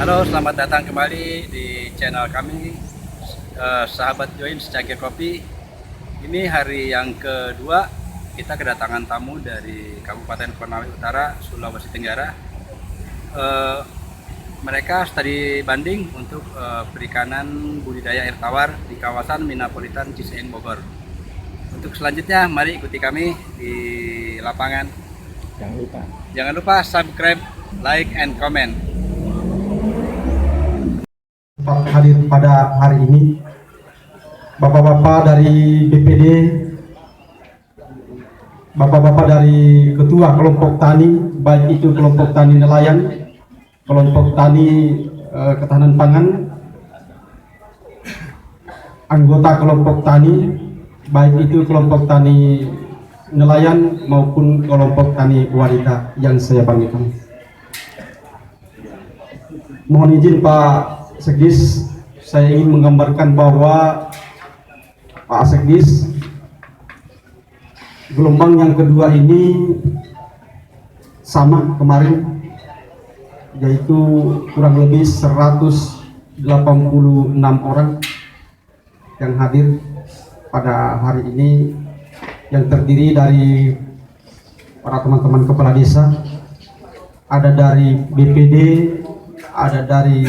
Halo, selamat datang kembali di channel kami, Sahabat Join Secangkir Kopi. Ini hari yang kedua kita kedatangan tamu dari Kabupaten Konawe Utara, Sulawesi Tenggara. Mereka studi banding untuk perikanan budidaya air tawar di kawasan Minapolitan Ciseeng, Bogor. Untuk selanjutnya, mari ikuti kami di lapangan. Jangan lupa subscribe, like, and comment. Hadir pada hari ini bapak-bapak dari BPD, bapak-bapak dari ketua kelompok tani, baik itu kelompok tani nelayan, kelompok tani ketahanan pangan, anggota kelompok tani, baik itu kelompok tani nelayan maupun kelompok tani wanita yang saya banggakan. Mohon izin Pak Sekdis, saya ingin menggambarkan bahwa Pak Sekdis, gelombang yang kedua ini sama kemarin, yaitu kurang lebih 186 orang yang hadir pada hari ini, yang terdiri dari para teman-teman kepala desa, ada dari BPD, ada dari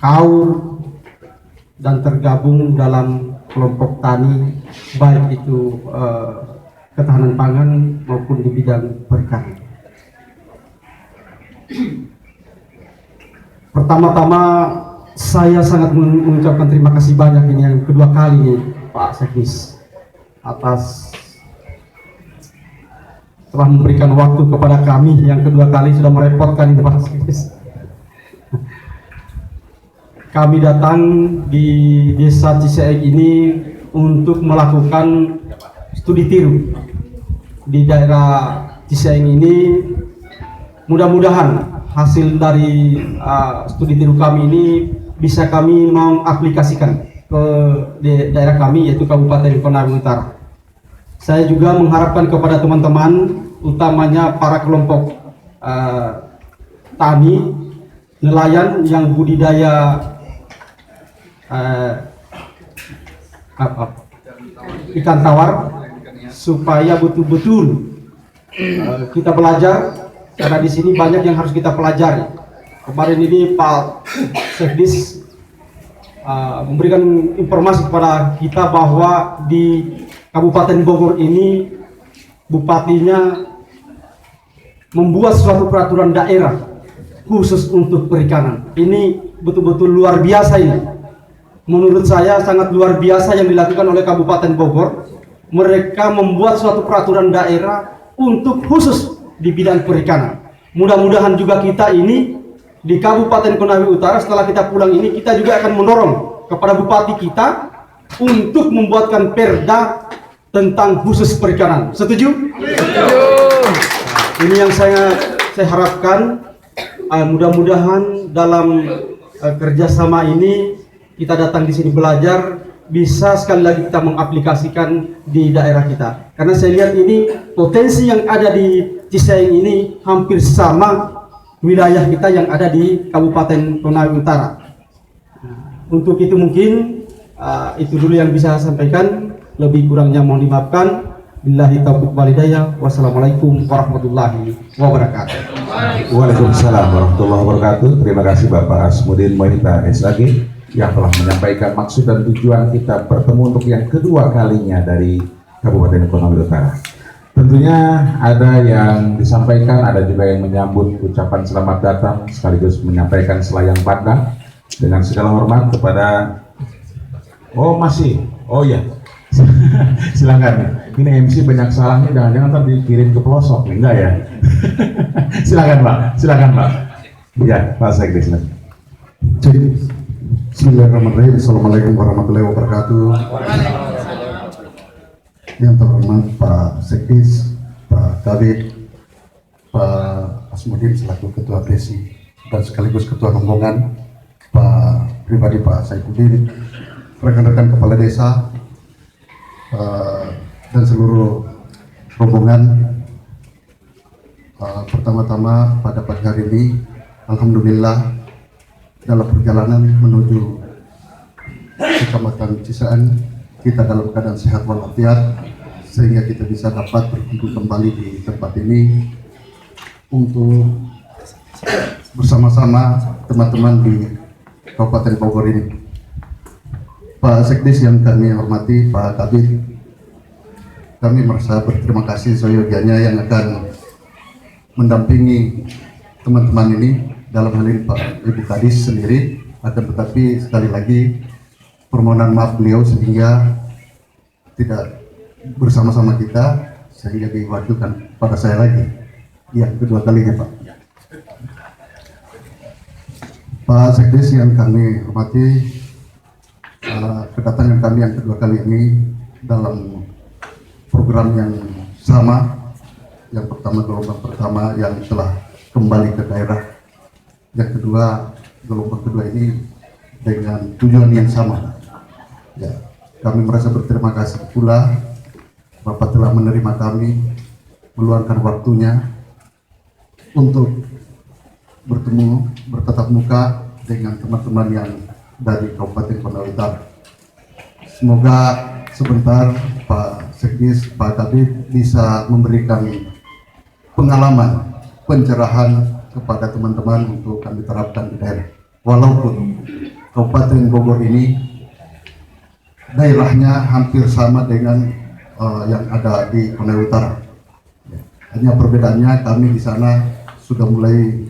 KAUR, dan tergabung dalam kelompok tani, baik itu ketahanan pangan maupun di bidang perikanan. Pertama-tama saya sangat mengucapkan terima kasih banyak ini yang kedua kali nih Pak Sekdis atas telah memberikan waktu kepada kami yang kedua kali, sudah merepotkan ini Pak Sekdis. Kami datang di desa Ciseeng ini untuk melakukan studi tiru di daerah Ciseeng ini. Mudah-mudahan hasil dari studi tiru kami ini bisa kami mengaplikasikan ke daerah kami, yaitu Kabupaten Konawe Utara. Saya juga mengharapkan kepada teman-teman, utamanya para kelompok tani, nelayan yang budidaya ikan tawar, supaya betul-betul kita belajar, karena di sini banyak yang harus kita pelajari. Kemarin ini Pak Sekdis memberikan informasi kepada kita bahwa di Kabupaten Bogor ini bupatinya membuat suatu peraturan daerah khusus untuk perikanan. Ini betul-betul luar biasa ini. Menurut saya sangat luar biasa yang dilakukan oleh Kabupaten Bogor. Mereka membuat suatu peraturan daerah untuk khusus di bidang perikanan. Mudah-mudahan juga kita ini di Kabupaten Konawe Utara, setelah kita pulang ini, kita juga akan mendorong kepada bupati kita untuk membuatkan perda tentang khusus perikanan. Setuju? Setuju. Ini yang saya harapkan. Mudah-mudahan dalam kerjasama ini kita datang di sini belajar, bisa sekali lagi kita mengaplikasikan di daerah kita. Karena saya lihat ini potensi yang ada di Ciseeng ini hampir sama wilayah kita yang ada di Kabupaten Konawe Utara. Untuk itu mungkin itu dulu yang bisa saya sampaikan. Lebih kurangnya mohon dimaafkan. Billahi taufiq wal hidayah. Wassalamualaikum warahmatullahi wabarakatuh. Waalaikumsalam warahmatullahi wabarakatuh. Terima kasih Bapak Asmudin Mohita SAG yang telah menyampaikan maksud dan tujuan kita bertemu untuk yang kedua kalinya dari Kabupaten Konawe Utara. Tentunya ada yang disampaikan, ada juga yang menyambut ucapan selamat datang sekaligus menyampaikan selayang pandang dengan segala hormat kepada silakan. Ini MC banyak salahnya, jangan-jangan ntar dikirim ke pelosok, enggak ya? Silakan Pak. Ya, Pak Sekdes. Jadi, bismillahirrahmanirrahim. Assalamualaikum warahmatullahi wabarakatuh. Yang terhormat Pak Sekdis, Pak Kabid, Pak Asmudin selaku Ketua Presi dan sekaligus Ketua Rombongan, Pak pribadi Pak Saifuddin, rekan-rekan kepala desa, dan seluruh rombongan. Pertama-tama pada pagi hari ini Alhamdulillah dalam perjalanan menuju Kecamatan Ciseeng kita dalam keadaan sehat walafiat, sehingga kita bisa dapat berkumpul kembali di tempat ini untuk bersama-sama teman-teman di Kabupaten Bogor ini. Pak Sekdis yang kami hormati, Pak Kabid, kami merasa berterima kasih seyogianya yang akan mendampingi teman-teman ini, dalam hal ini Pak Ibu Kadis sendiri. Akan tetapi sekali lagi permohonan maaf beliau sehingga tidak bersama-sama kita, sehingga diwakilkan pada saya lagi yang kedua kalinya Pak. Pak Sekdis yang kami hormati, kedatangan kami yang kedua kali ini dalam program yang sama. Yang pertama, gelombang pertama yang telah kembali ke daerah, yang kedua, gelombang kedua ini dengan tujuan yang sama. Ya, kami merasa berterima kasih pula Bapak telah menerima kami, meluangkan waktunya untuk bertemu, bertatap muka dengan teman-teman yang dari Kabupaten Konawe Utara. Semoga sebentar Pak Sekdis, Pak Kabid bisa memberikan pengalaman, pencerahan kepada teman-teman untuk kami terapkan di daerah. Walaupun Kabupaten Bogor ini daerahnya hampir sama dengan yang ada di Konawe Utara. Hanya perbedaannya kami di sana sudah mulai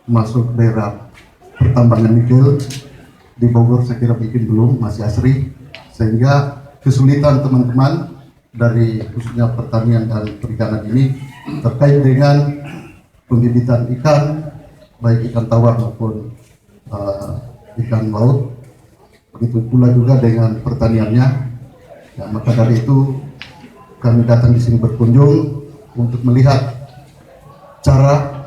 masuk daerah pertambangan nikel. Di Bogor saya kira mungkin belum, masih asri, sehingga kesulitan teman-teman dari khususnya pertanian dan perikanan ini terkait dengan pembibitan ikan, baik ikan tawar maupun ikan laut, begitu pula juga dengan pertaniannya. Ya, maka dari itu kami datang di sini berkunjung untuk melihat cara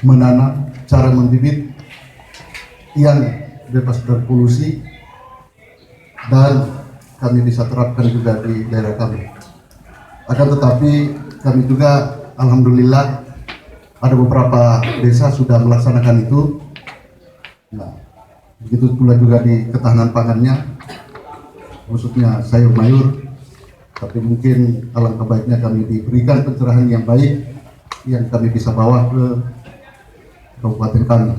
menanam, cara membibit yang bebas dari polusi, dan kami bisa terapkan juga di daerah kami. Akan tetapi kami juga alhamdulillah ada beberapa desa sudah melaksanakan itu. Nah, begitu pula juga di ketahanan pangannya, khususnya sayur mayur. Tapi mungkin alangkah baiknya kami diberikan pencerahan yang baik yang kami bisa bawa ke kabupaten kami.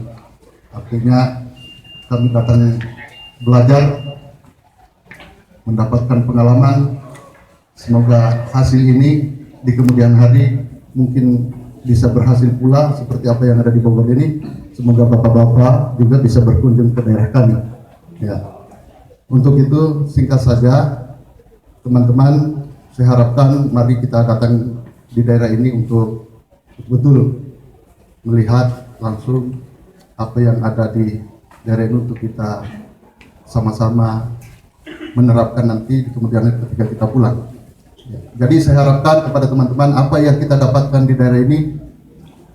Artinya kami datang belajar, mendapatkan pengalaman. Semoga hasil ini di kemudian hari mungkin bisa berhasil pula seperti apa yang ada di Bogor ini. Semoga bapak-bapak juga bisa berkunjung ke daerah kami. Ya. Untuk itu singkat saja teman-teman, saya harapkan mari kita datang di daerah ini untuk betul melihat langsung apa yang ada di daerah ini untuk kita sama-sama menerapkan nanti di kemudian hari ketika kita pulang. Ya. Jadi saya harapkan kepada teman-teman apa yang kita dapatkan di daerah ini,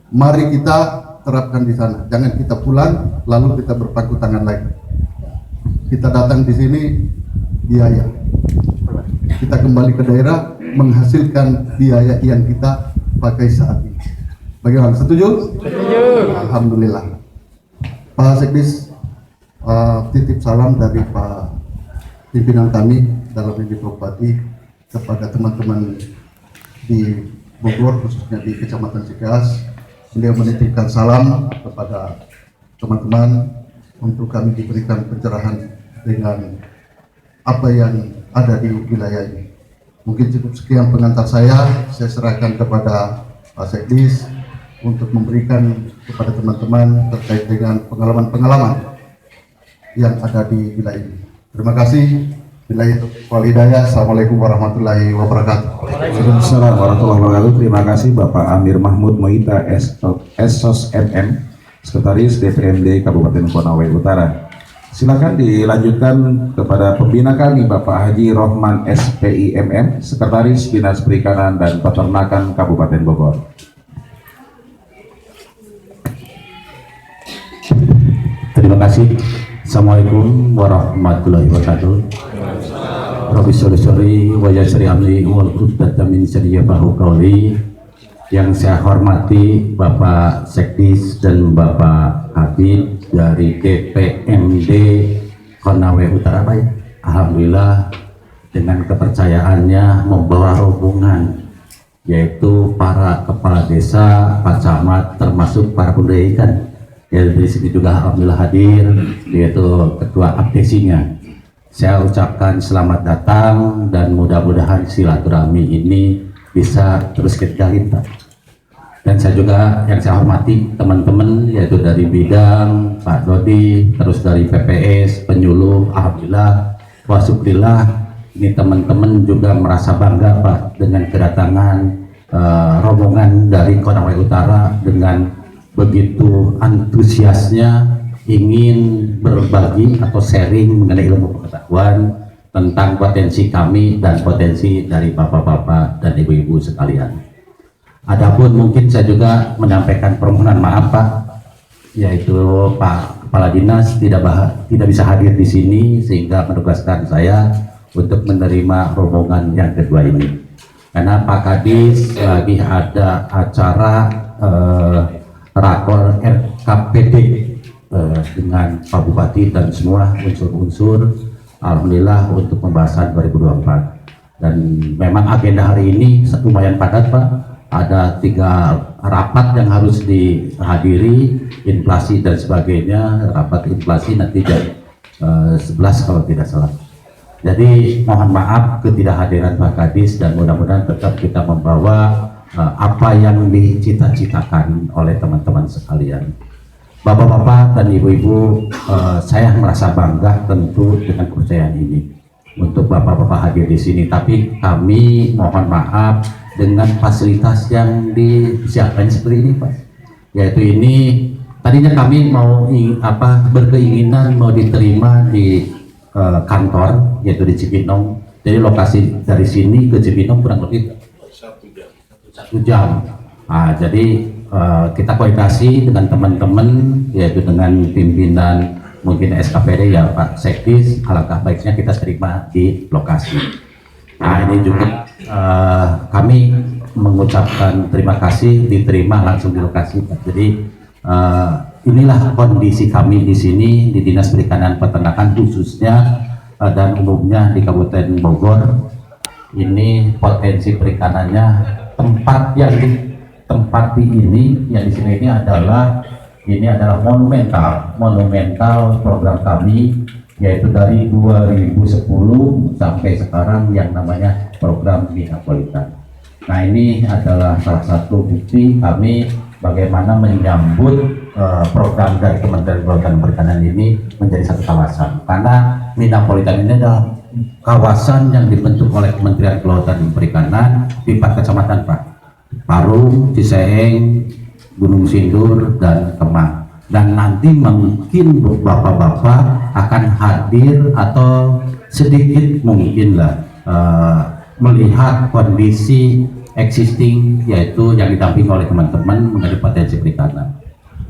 mari kita terapkan di sana. Jangan kita pulang lalu kita berpangku tangan lagi. Kita datang di sini biaya. Kita kembali ke daerah menghasilkan biaya yang kita pakai saat ini. Bagaimana? Setuju? Setuju. Alhamdulillah. Pak Sekdis, titip salam dari Pak pimpinan kami dalam ini Bupati kepada teman-teman di Bogor, khususnya di Kecamatan Cikeas. Beliau menitipkan salam kepada teman-teman untuk kami diberikan pencerahan dengan apa yang ada di wilayah ini. Mungkin cukup sekian pengantar saya serahkan kepada Pak Sekdis untuk memberikan kepada teman-teman terkait dengan pengalaman-pengalaman yang ada di wilayah ini. Terima kasih. Walhidayah. Assalamualaikum warahmatullahi wabarakatuh. Waalaikumsalam warahmatullahi wabarakatuh. Terima kasih Bapak Amir Mahmud Moita SOS MM, Sekretaris DPRD Kabupaten Konawe Utara. Silakan dilanjutkan kepada pembina kami Bapak Haji Rohman SPI MM, Sekretaris Dinas Perikanan dan Peternakan Kabupaten Bogor. Terima kasih. Assalamualaikum warahmatullahi wabarakatuh. Rabbi sholli wa yassir amri wal 'uqdatam min lisani yafqahu qawli. Yang saya hormati Bapak Sekdis dan Bapak Habib dari DPMD Konawe Utara, Pak. Alhamdulillah dengan kepercayaannya membawa rombongan, yaitu para kepala desa, Pak Camat, termasuk para budaya ikan. Ya, dari sini juga alhamdulillah hadir, yaitu ketua abdesinya. Saya ucapkan selamat datang dan mudah-mudahan silaturahmi ini bisa terus kita jalin, Pak. Dan saya juga yang saya hormati teman-teman, yaitu dari bidang Pak Dodi, terus dari PPS, penyuluh, alhamdulillah, wa syukurillah, ini teman-teman juga merasa bangga, Pak, dengan kedatangan rombongan dari Konawe Utara dengan begitu antusiasnya ingin berbagi atau sharing mengenai ilmu pengetahuan tentang potensi kami dan potensi dari bapak-bapak dan ibu-ibu sekalian. Adapun mungkin saya juga menyampaikan permohonan maaf, Pak, yaitu Pak Kepala Dinas tidak bisa hadir di sini sehingga menugaskan saya untuk menerima rombongan yang kedua ini. Karena Pak Kadis lagi ada acara rakor RKPD dengan Pak Bupati dan semua unsur-unsur, alhamdulillah, untuk pembahasan 2024. Dan memang agenda hari ini lumayan padat, Pak. Ada 3 rapat yang harus dihadiri, inflasi dan sebagainya. Rapat inflasi nanti jam 11 kalau tidak salah. Jadi mohon maaf ketidakhadiran Pak Kadis, dan mudah-mudahan tetap kita membawa apa yang dicita-citakan oleh teman-teman sekalian. Bapak-bapak dan ibu-ibu, saya merasa bangga tentu dengan kepercayaan ini untuk bapak-bapak hadir di sini. Tapi kami mohon maaf dengan fasilitas yang disiapkan seperti ini, Pak. Yaitu ini tadinya kami mau berkeinginan mau diterima di kantor, yaitu di Cibinong. Jadi lokasi dari sini ke Cibinong kurang lebih 1 jam. Nah, jadi kita koordinasi dengan teman-teman, yaitu dengan pimpinan mungkin SKPD ya Pak Sekdis, alangkah baiknya kita terima di lokasi. Nah, ini juga kami mengucapkan terima kasih diterima langsung di lokasi, Pak. Jadi inilah kondisi kami di sini di Dinas Perikanan Peternakan khususnya dan umumnya di Kabupaten Bogor. Ini potensi perikanannya, tempat yang ditempati ini yang di sini ini adalah monumental program kami, yaitu dari 2010 sampai sekarang yang namanya program Minapolitan. Nah, ini adalah salah satu bukti kami bagaimana menyambut program dari Kementerian Kelautan dan Perikanan ini menjadi satu kawasan. Karena Minapolitan ini adalah kawasan yang dibentuk oleh Kementerian Kelautan dan Perikanan di 4 kecamatan, Pak. Parung, Ciseeng, Gunung Sindur, dan Kemang. Dan nanti mungkin bapak-bapak akan hadir atau sedikit mungkinlah melihat kondisi existing, yaitu yang didampingi oleh teman-teman mengenai potensi perikanan.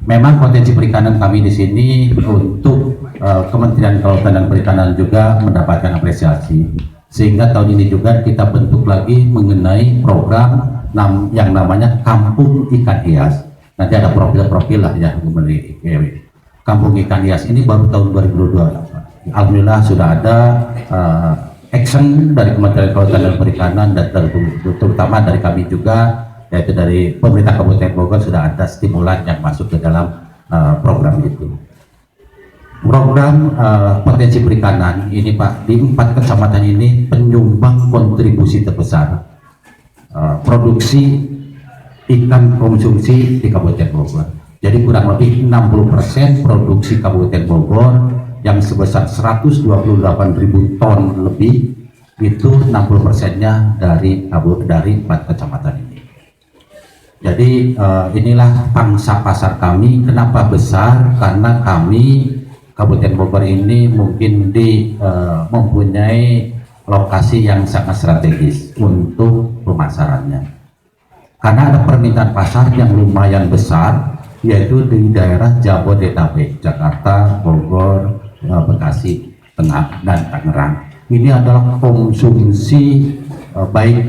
Memang potensi perikanan kami di sini untuk Kementerian Kelautan dan Perikanan juga mendapatkan apresiasi, sehingga tahun ini juga kita bentuk lagi mengenai program yang namanya Kampung Ikan Hias. Nanti ada profil-profil lah ya mengenai Kampung Ikan Hias ini baru tahun 2022. Alhamdulillah sudah ada action dari Kementerian Kelautan dan Perikanan, dan terutama dari kami juga, yaitu dari pemerintah Kabupaten Bogor sudah ada stimulan yang masuk ke dalam program itu. Program potensi perikanan ini, Pak, di 4 kecamatan ini penyumbang kontribusi terbesar produksi ikan konsumsi di Kabupaten Bogor. Jadi kurang lebih 60% produksi Kabupaten Bogor yang sebesar 128.000 ton lebih, itu 60%-nya dari 4 kecamatan ini. Jadi inilah pangsa pasar kami. Kenapa besar? Karena kami Kabupaten Bogor ini mungkin mempunyai lokasi yang sangat strategis untuk pemasarannya. Karena ada permintaan pasar yang lumayan besar, yaitu di daerah Jabodetabek, Jakarta, Bogor, Bekasi, Tengah, dan Tangerang. Ini adalah konsumsi baik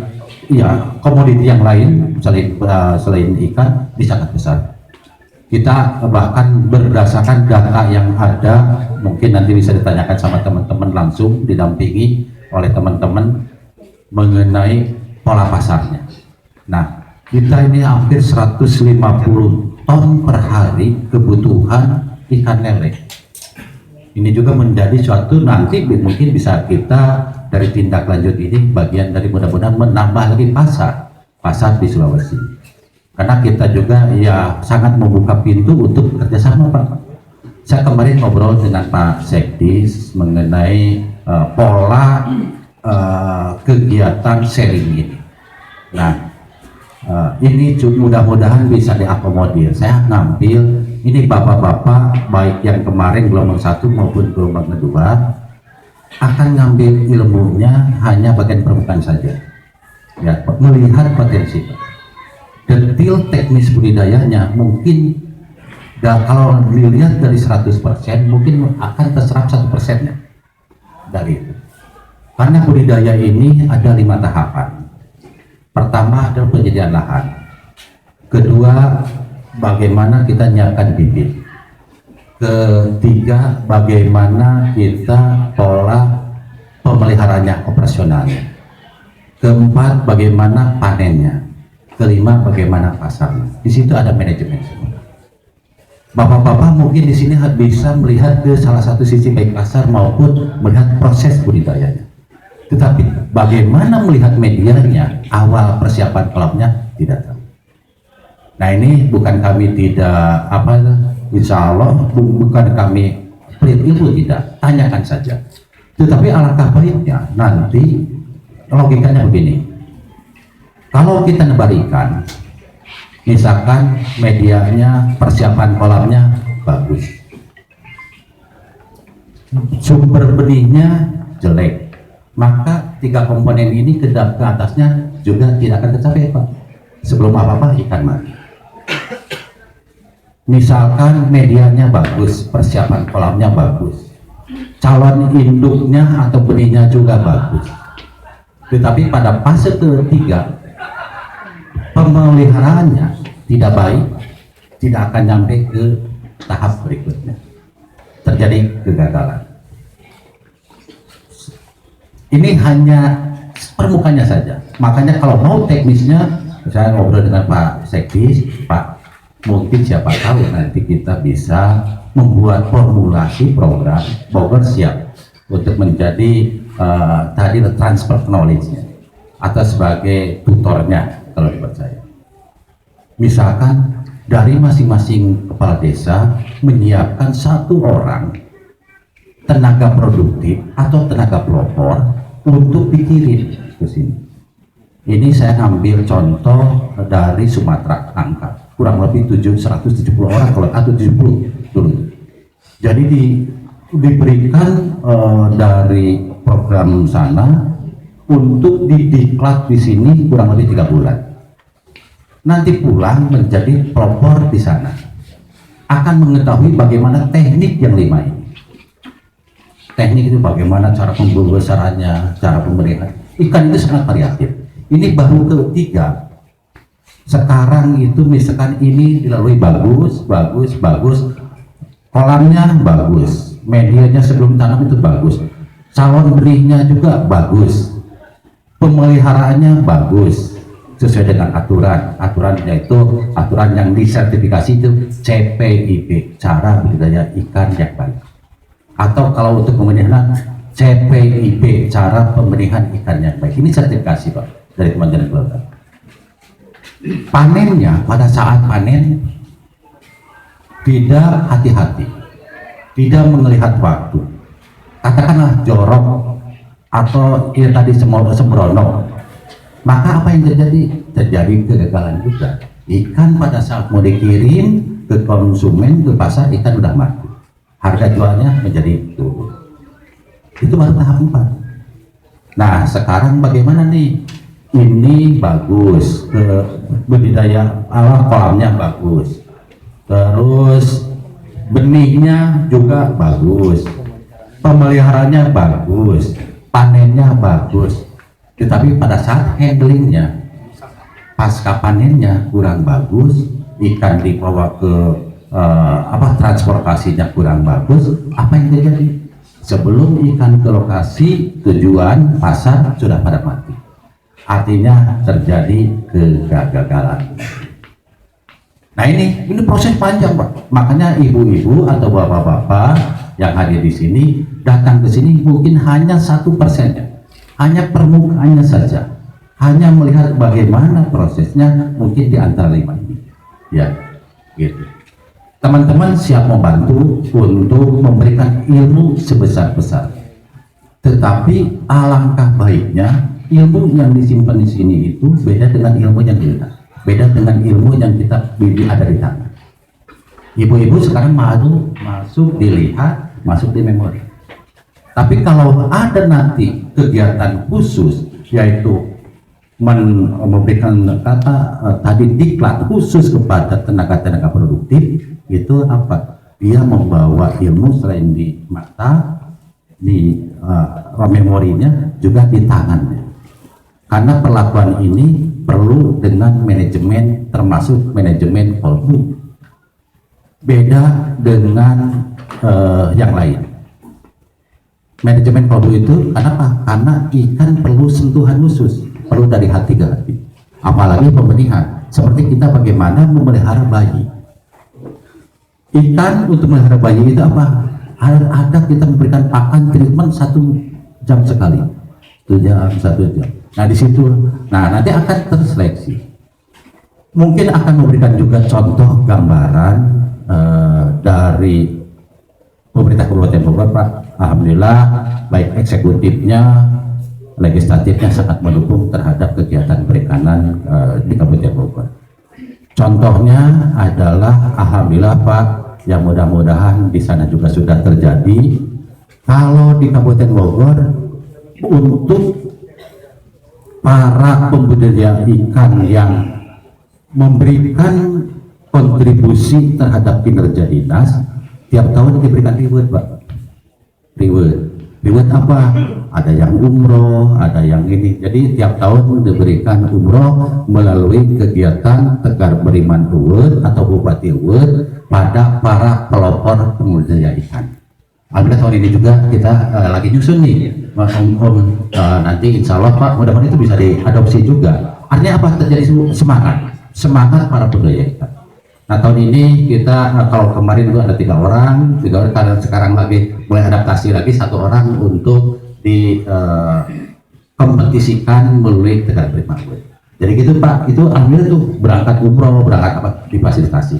ya komoditi yang lain selain ikan ini sangat besar. Kita bahkan berdasarkan data yang ada, mungkin nanti bisa ditanyakan sama teman-teman langsung, didampingi oleh teman-teman mengenai pola pasarnya. Nah, kita ini hampir 150 ton per hari kebutuhan ikan lele. Ini juga menjadi suatu nanti mungkin bisa kita dari tindak lanjut ini bagian dari mudah-mudahan menambah lagi pasar di Sulawesi. Karena kita juga ya sangat membuka pintu untuk kerjasama, Pak. Saya kemarin ngobrol dengan Pak Sekdis mengenai pola kegiatan sharing ini. Nah, ini mudah-mudahan bisa diakomodir. Saya ngambil ini bapak-bapak baik yang kemarin gelombang 1 maupun gelombang kedua akan ngambil ilmunya hanya bagian permukaan saja, ya, melihat potensi. Detail teknis budidayanya mungkin kalau dilihat dari 100% mungkin akan terserap 1%-nya dari itu. Karena budidaya ini ada 5 tahapan. Pertama adalah penyediaan lahan. Kedua, bagaimana kita nyiapkan bibit. Ketiga, bagaimana kita pola pemeliharaannya, operasionalnya. Keempat, bagaimana panennya. Kelima, bagaimana pasarnya. Di situ ada manajemen semua. Bapak-bapak mungkin di sini bisa melihat ke salah satu sisi baik pasar maupun melihat proses budidayanya. Tetapi bagaimana melihat medianya, awal persiapan kolamnya tidak tahu. Nah, ini bukan kami tidak insya Allah bukan kami pelit ilmu, tidak, tanyakan saja. Tetapi alangkah baiknya nanti logikanya begini. Kalau kita nebar ikan, misalkan medianya, persiapan kolamnya bagus, sumber benihnya jelek, maka 3 komponen ini ke atasnya juga tidak akan tercapai, Pak. Sebelum apa-apa ikan mati. Misalkan medianya bagus, persiapan kolamnya bagus, calon induknya atau benihnya juga bagus, tetapi pada fase ketiga pemeliharaannya tidak baik, tidak akan sampai ke tahap berikutnya, terjadi kegagalan. Ini hanya permukaannya saja. Makanya kalau mau teknisnya, saya ngobrol dengan Pak Sekdis, Pak, mungkin siapa tahu nanti kita bisa membuat formulasi program Bogor siap untuk menjadi tadi transfer knowledge-nya atau sebagai tutornya kalau dipercaya. Misalkan dari masing-masing kepala desa menyiapkan 1 orang tenaga produktif atau tenaga pelopor untuk dikirim ke sini. Ini saya ngambil contoh dari Sumatera, angka kurang lebih 170 orang atau 70 dulu. Jadi diberikan dari program sana untuk didiklat di sini kurang lebih 3 bulan. Nanti pulang menjadi pelopor di sana, akan mengetahui bagaimana teknik yang 5 ini. Teknik itu bagaimana cara pembesarannya, cara pemeliharaan. Ikan itu sangat variatif. Ini baru ketiga. Sekarang itu misalkan ini dilalui bagus, kolamnya bagus, medianya sebelum tanam itu bagus, calon benihnya juga bagus, pemeliharaannya bagus sesuai dengan aturannya itu aturan yang disertifikasi itu CPIP, cara budidaya ikan yang baik. Atau kalau untuk pemeliharaan CPIP, cara pemeliharaan ikan yang baik. Ini sertifikasi, Pak, dari Kementerian Kelautan. Panennya pada saat panen tidak hati-hati, tidak melihat waktu, katakanlah jorok atau ya tadi sembrono, maka apa yang terjadi kegagalan juga. Ikan pada saat mau dikirim ke konsumen, ke pasar, ikan udah mati, harga jualnya menjadi turun. Itu baru tahap 4. Nah, sekarang bagaimana nih? Ini bagus, budidaya kolamnya bagus, terus benihnya juga bagus, pemeliharaannya bagus, panennya bagus, tetapi pada saat handlingnya pasca panennya kurang bagus, ikan dibawa ke transportasinya kurang bagus, apa yang terjadi? Sebelum ikan ke lokasi tujuan pasar sudah pada mati. Artinya terjadi kegagalan. Nah ini proses panjang, Pak. Makanya ibu-ibu atau bapak-bapak yang hadir di sini datang ke sini mungkin hanya 1%, hanya permukaannya saja, hanya melihat bagaimana prosesnya mungkin di antara 5 ini. Ya, gitu. Teman-teman siap membantu untuk memberikan ilmu sebesar-besar. Tetapi alangkah baiknya ilmu yang disimpan di sini itu beda dengan ilmu yang dilihat, beda dengan ilmu yang kita bidik ada di tangan. Ibu-ibu sekarang masuk dilihat, masuk di memori. Tapi kalau ada nanti kegiatan khusus, yaitu memberikan tadi diklat khusus kepada tenaga-tenaga produktif, itu apa? Dia membawa ilmu selain di mata, di memorinya, juga di tangannya. Karena perlakuan ini perlu dengan manajemen, termasuk manajemen kolbu. Beda dengan yang lain. Manajemen kolbu itu kenapa? Karena ikan perlu sentuhan khusus, perlu dari hati ke hati. Apalagi pembenihan, seperti kita bagaimana memelihara bayi. Ikan untuk memelihara bayi itu apa? Ada kita memberikan pakan treatment 1 jam sekali, 1 jam. Nah di situ, nanti akan terseleksi. Mungkin akan memberikan juga contoh gambaran dari pemerintah Kabupaten Bogor, Pak. Alhamdulillah, baik eksekutifnya, legislatifnya sangat mendukung terhadap kegiatan perikanan di Kabupaten Bogor. Contohnya adalah, alhamdulillah Pak, yang mudah-mudahan di sana juga sudah terjadi. Kalau di Kabupaten Bogor, untuk para pembudidaya ikan yang memberikan kontribusi terhadap kinerja dinas, tiap tahun diberikan reward, Pak. Reward apa? Ada yang umroh, ada yang ini. Jadi tiap tahun diberikan umroh melalui kegiatan Tegar Beriman Award atau Bupati Award pada para pelopor pembudidaya ikan. Alhamdulillah tahun ini juga kita lagi nyusun nih, nanti insya Allah Pak, mudah-mudahan itu bisa diadopsi juga. Artinya apa? Terjadi semangat para pembudidaya ikan. Nah tahun ini kita, kalau kemarin itu ada 3 orang, karena sekarang lagi mulai adaptasi lagi 1 orang untuk dikompetisikan melalui Tegar Beriman Award. Jadi gitu Pak, itu alhamdulillah tuh berangkat umroh, berangkat apa difasilitasi.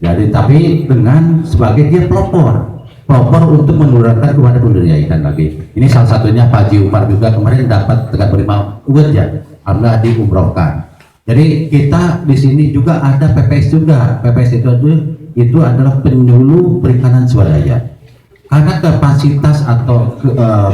Jadi tapi dengan sebagai dia pelopor untuk menularkan kepada pembudidaya ikan lagi. Ini salah satunya Pak Haji Umar juga kemarin dapat Tegar Beriman Award ya, alhamdulillah diumrohkan. Jadi kita di sini juga ada PPS juga. PPS itu adalah penyuluh perikanan swadaya. Karena kapasitas atau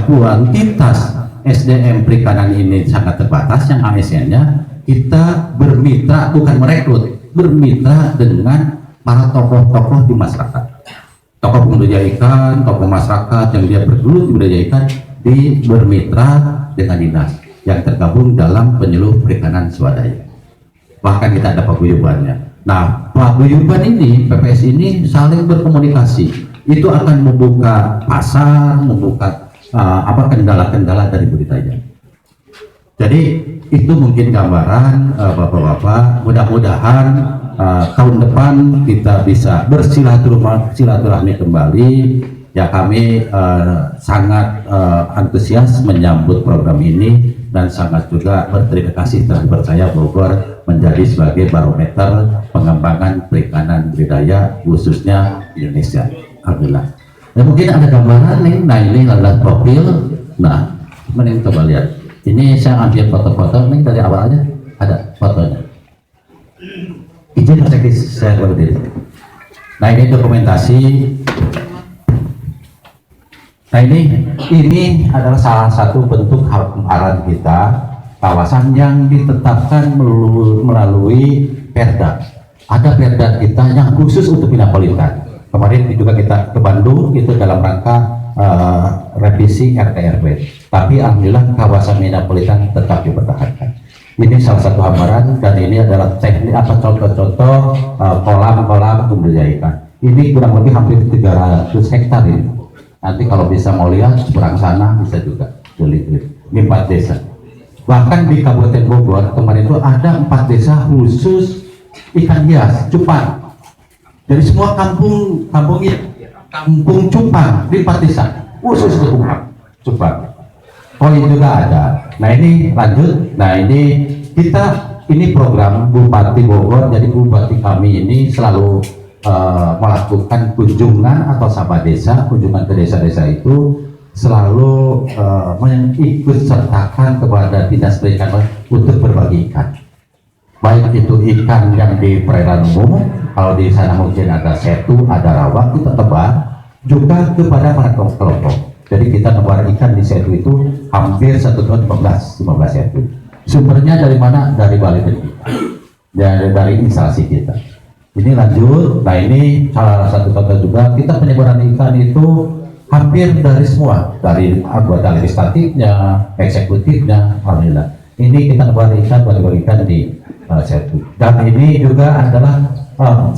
kuantitas SDM perikanan ini sangat terbatas, yang ASN-nya kita bermitra, bukan merekrut, bermitra dengan para tokoh-tokoh di masyarakat. Tokoh pembudidaya ikan, tokoh masyarakat yang dia bergelut di budidaya ikan, bermitra dengan dinas yang tergabung dalam penyuluh perikanan swadaya. Bahkan kita ada paguyubannya. Nah, paguyuban ini, PPS ini saling berkomunikasi. Itu akan membuka pasar, membuka kendala-kendala dari budidaya. Jadi itu mungkin gambaran bapak-bapak. Mudah-mudahan tahun depan kita bisa bersilaturahmi kembali. Ya kami sangat antusias menyambut program ini dan sangat juga berterima kasih telah dipercaya Bogor menjadi sebagai barometer pengembangan perikanan budidaya khususnya di Indonesia. Alhamdulillah. Ya, mungkin ada gambaran nih. Nah ini adalah profil. Nah, mending coba lihat. Ini saya ambil foto-foto nih dari awalnya ada fotonya. Izin saya berdiri. Nah ini dokumentasi. Nah ini adalah salah satu bentuk hamparan kita, kawasan yang ditetapkan melalui perda. Ada perda kita yang khusus untuk Minapolitan. Kemarin juga kita ke Bandung itu dalam rangka revisi RT/RW. Tapi alhamdulillah kawasan Minapolitan tetap dipertahankan. Ini salah satu gambaran, dan ini adalah teknik apa contoh-contoh kolam-kolam budidaya ikan. Ini kurang lebih hampir 300 hektar ini. Nanti kalau bisa mau lihat seberang sana bisa juga lihat. Ini 4 desa. Bahkan di Kabupaten Bogor kemarin itu ada 4 desa khusus ikan hias, cupang. Dari semua kampung cupang di 4 desa khusus cupang. Koin juga ada. Nah ini lanjut. Nah ini program Bupati Bogor. Jadi Bupati kami ini selalu melakukan kunjungan atau sapa desa, kunjungan ke desa-desa itu selalu mengikut sertakan kepada dinas perikanan untuk berbagi ikan. Baik itu ikan yang di perairan umum, kalau di sana mungkin ada setu, ada rawa, kita tebar juga kepada para kelompok. Jadi kita nebar ikan di setu itu hampir 1 ton 15 setu. Sumbernya dari mana? Dari balai benih, dari instalasi kita. Ini lanjut. Nah ini salah satu contoh juga, kita penyebaran ikan itu hampir dari semua, dari anggota legislatifnya, eksekutifnya, alhamdulillah. Ini kita nebar ikan, bagi-bagikan di setu. Dan ini juga adalah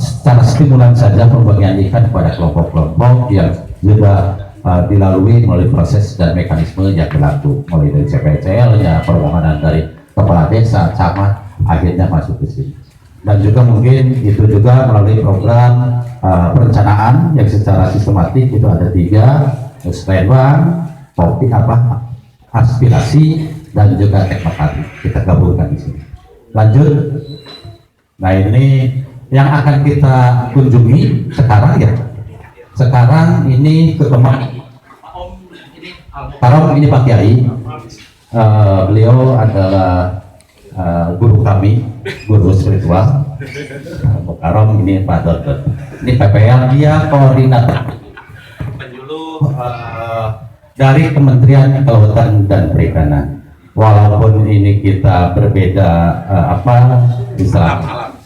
secara stimulan saja pembagian ikan kepada kelompok-kelompok yang juga dilalui melalui proses dan mekanisme yang berlaku, mulai dari CPCL-nya, permohonan dari kepala desa, camat, akhirnya masuk ke sini. Dan juga mungkin itu juga melalui program perencanaan yang secara sistematik itu ada 3, Sleman, Kopi aspirasi, dan juga teknokratik. Kita gabungkan di sini. Lanjut. Nah ini yang akan kita kunjungi sekarang ya. Sekarang ini ke Kemang. Pak Om ini Pak Kiai. Beliau adalah guru kami, guru spiritual. Pak Karom ini Pak Dokter. Ini PPL, dia koordinator penyuluh dari Kementerian Kelautan dan Perikanan. Walaupun ini kita berbeda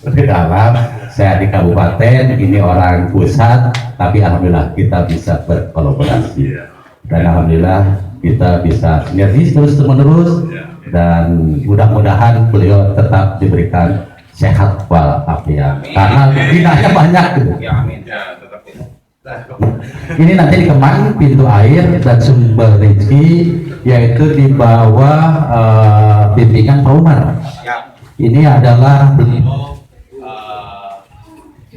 berbeda alam. Saya di kabupaten, ini orang pusat, tapi alhamdulillah kita bisa berkolaborasi. Dan alhamdulillah kita bisa sinergis terus-menerus, dan mudah-mudahan beliau tetap diberikan sehat walafiat. Karena dinanya banyak gitu. Ini nanti di Kemang, pintu air dan sumber rezeki, yaitu di bawah bimbingan Pak Umar. Ini adalah beliau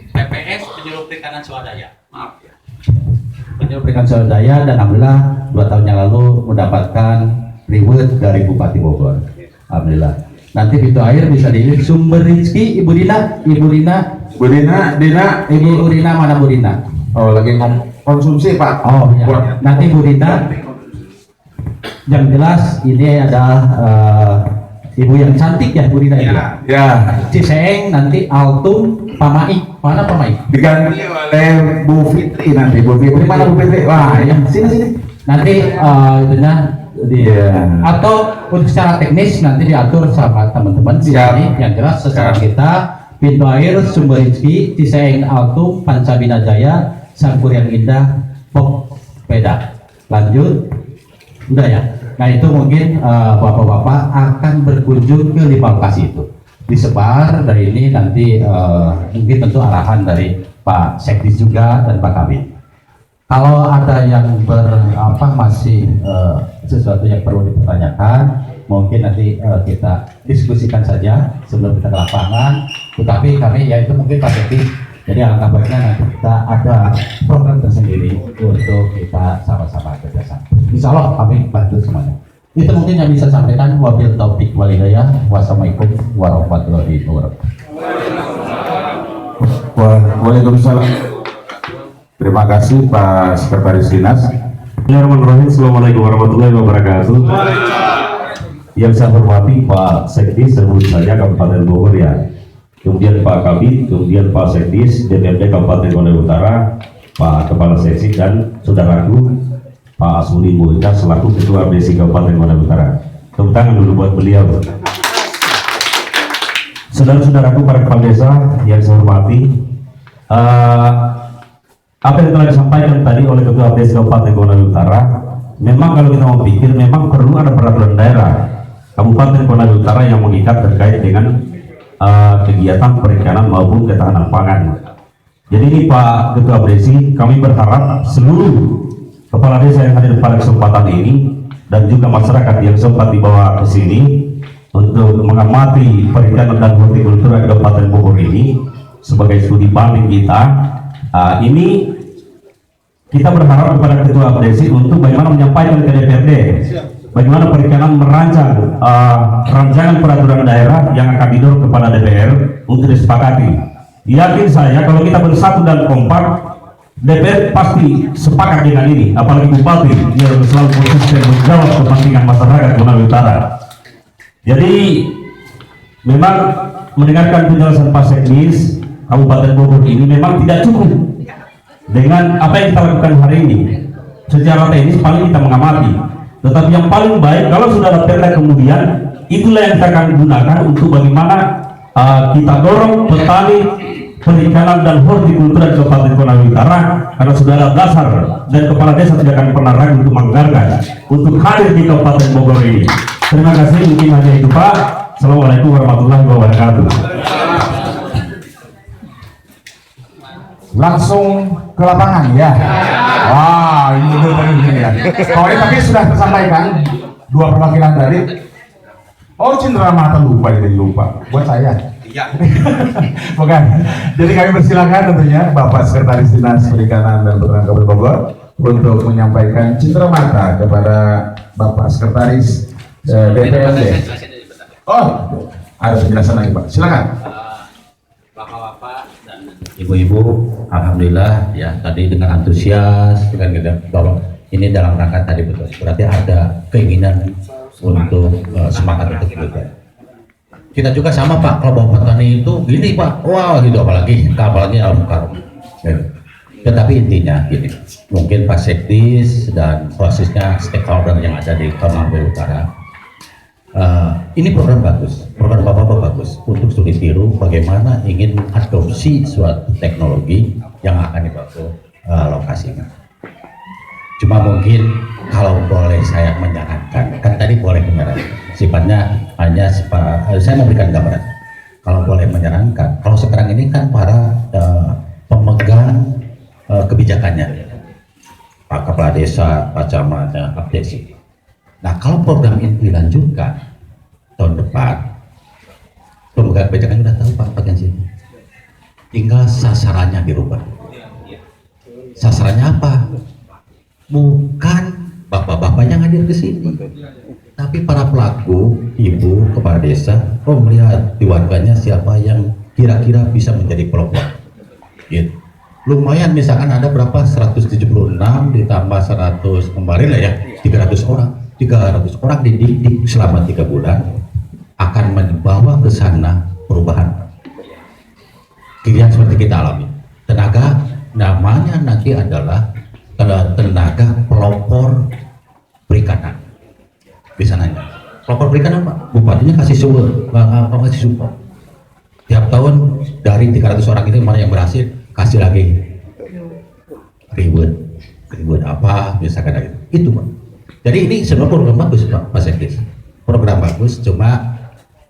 PPS, penyuluh perikanan swadaya. Maaf ya. Penyuluh perikanan swadaya, dan alhamdulillah 2 tahun yang lalu mendapatkan reward dari Bupati Bogor. Alhamdulillah. Nanti pintu air bisa dilihat sumber rezeki. Ibu Rina mana Bu Rina? Oh lagi konsumsi Pak. Oh ya. Nanti Bu Rina, yang jelas ini adalah ibu yang cantik ya Bu Rina ya. Ciseeng nanti Altum Pamai. Mana Pamai? Diganti oleh Bu Fitri nanti. Bu Fitri mana Bu Fitri? Wah ya sini. Nanti atau untuk secara teknis nanti diatur sama teman-teman di sini. Yang jelas secara kita pintu air, sumber rezeki, Ciseeng Altum, Pancabina Jaya, Sangkuriang Indah, Pok Peda. Lanjut, udah ya. Nah itu mungkin bapak-bapak akan berkunjung ke 5 lokasi itu, disebar dari ini nanti mungkin tentu arahan dari Pak Sekdis juga dan Pak Kabin. Kalau ada yang masih sesuatu yang perlu dipertanyakan, mungkin nanti kita diskusikan saja sebelum kita ke lapangan. Tetapi kami ya itu mungkin Pak Sekdis, jadi alangkah baiknya nanti kita ada program tersendiri untuk kita sama-sama kerjasama. Insya Allah kami bantu semuanya. Itu mungkin yang bisa sampaikan. Wabil taufik wal hidayah. Wassalamualaikum warahmatullahi wabarakatuh. Waalaikumsalam. Terima kasih Pak Sekretaris Dinas. Bismillahirrahmanirrahim. Assalamualaikum warahmatullahi wabarakatuh. Yang saya hormati Pak Sekdis, sebut saja Kabupaten Bogor ya. Kemudian Pak Kabid, kemudian Pak Sekdis, DPRD Kabupaten Bogor Utara, Pak Kepala Seksi, dan saudaraku Pak Asmudi Muhita selaku Ketua BSI Kabupaten Bogor Utara. Tepuk tangan dulu buat beliau. Saudara-saudaraku para kepala desa yang saya hormati, apa yang telah disampaikan tadi oleh Ketua BSI Kabupaten Bogor Utara, memang kalau kita mau pikir memang perlu ada peraturan daerah. Kabupaten Konawe Utara yang mengikat terkait dengan kegiatan perikanan maupun ketahanan pangan. Jadi ini Pak Ketua Bresi, kami berharap seluruh kepala desa yang hadir pada kesempatan ini dan juga masyarakat yang sempat dibawa ke sini untuk mengamati perikanan dan hortikultura Kabupaten Bogor ini sebagai studi banding kita. Ini kita berharap kepada Ketua Bresi untuk bagaimana menyampaikan ke DPRD bagaimana perikanan merancang rancangan peraturan daerah yang akan didorong kepada DPR untuk disepakati. Yakin saya kalau kita bersatu dan kompak, DPR pasti sepakat dengan ini, apalagi Bupati yang selalu konsisten menjawab kepentingan masyarakat Konawe Utara. Jadi memang mendengarkan penjelasan Pak Sekdis Kabupaten Bogor ini memang tidak cukup dengan apa yang kita lakukan hari ini. Secara teknis paling kita mengamati, tetapi yang paling baik kalau sudah ada perda kemudian itulah yang kita akan gunakan untuk bagaimana kita dorong petani perikanan dan hortikultura Kabupaten Konawe Utara, karena sudah ada dasar dan kepala desa tidak akan pernah ragu untuk menganggarkan untuk hadir di Kabupaten Bogor ini. Terima kasih, mungkin hanya itu Pak. Assalamualaikum warahmatullahi wabarakatuh. Langsung ke lapangan ya. Wah, ini udah begini ya. Kalau ini tapi sudah tersampaikan dua perwakilan tadi. Oh, cindera mata lupa, jadi lupa. Buat saya. Iya. Bukan. Jadi kami persilakan tentunya Bapak Sekretaris Dinas Perikanan dan Peternakan Kabupaten Bogor untuk menyampaikan cindera mata kepada Bapak Sekretaris DPRD. Oh, ada penjelasan lagi Pak. Silakan. Bapak-bapak dan Ibu-ibu, alhamdulillah ya tadi dengan antusias dengan bahwa ini dalam rangka tadi betul. Berarti ada keinginan untuk semangat untuk bekerja. Kita juga sama Pak, kalau bawa petani itu gini Pak, wah gitu, apalagi alam karung. Tetapi intinya gini, mungkin Pak Sekdis dan basisnya stakeholder yang ada di Konawe Utara, ini program bagus, program Bapak bagus untuk studi tiru bagaimana ingin adopsi suatu teknologi yang akan dibawa ke lokasinya. Cuma mungkin kalau boleh saya menyarankan, kan tadi boleh menyarankan, sifatnya hanya saya memberikan gambaran. Kalau boleh menyarankan, kalau sekarang ini kan para pemegang kebijakannya, Pak Kepala Desa, Pak Camat, Pak Desi. Nah kalau program ini dilanjutkan tahun depan, pemegang kebijakannya sudah tahu Pak bagian sini. Tinggal sasarannya dirubah. Sasarannya apa? Bukan bapak-bapak yang hadir ke sini, tapi para pelaku, ibu, kepala desa, melihat di warganya siapa yang kira-kira bisa menjadi pelopor. Gitu. Lumayan, misalkan ada berapa? 176 ditambah 100 kemarin lah ya, 300 orang. 300 orang dididik selama 3 bulan akan membawa ke sana perubahan. Kegiatan seperti kita alami. Tenaga namanya nanti adalah tenaga pelopor perikanan. Bisa nanya, pelopor perikanan Pak, bupatinya kasih support. Tiap tahun dari 300 orang itu mana yang berhasil, kasih lagi ribuan apa misalkan itu Pak. Jadi ini sebenarnya program bagus Pak Sekdis, program bagus, cuma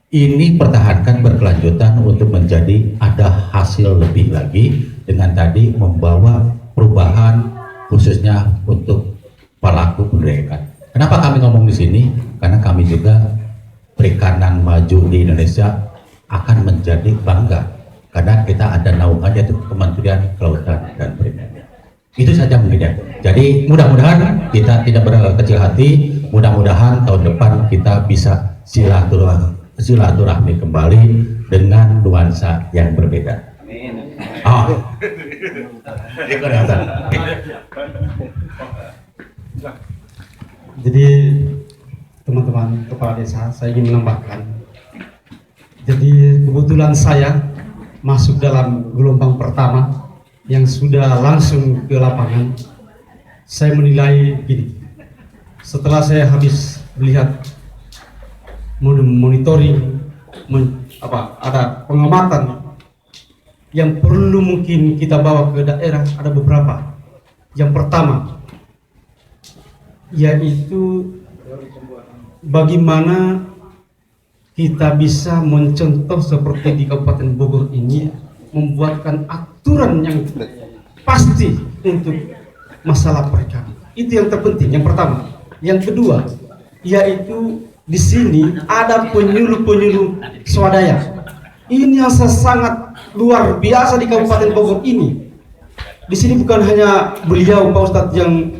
ini pertahankan berkelanjutan untuk menjadi ada hasil lebih lagi dengan tadi membawa perubahan khususnya untuk pelaku pendidikan. Kenapa kami ngomong di sini? Karena kami juga perikanan maju di Indonesia akan menjadi bangga karena kita ada naungannya itu Kementerian Kelautan dan Perikanan. Itu saja mungkin ya. Jadi mudah-mudahan kita tidak berkecil hati, mudah-mudahan tahun depan kita bisa silaturahmi kembali dengan nuansa yang berbeda. Oh. Jadi teman-teman kepala desa, saya ingin menambahkan. Jadi kebetulan saya masuk dalam gelombang pertama yang sudah langsung ke lapangan. Saya menilai gini, setelah saya habis melihat monitoring, ada pengamatan yang perlu mungkin kita bawa ke daerah, ada beberapa. Yang pertama yaitu bagaimana kita bisa mencontoh seperti di Kabupaten Bogor ini, membuatkan aturan yang pasti untuk masalah perikanan. Itu yang terpenting, yang pertama. Yang kedua, yaitu di sini ada penyuluh-penyuluh swadaya. Ini yang sangat luar biasa di Kabupaten Bogor ini. Di sini bukan hanya beliau Pak Ustadz yang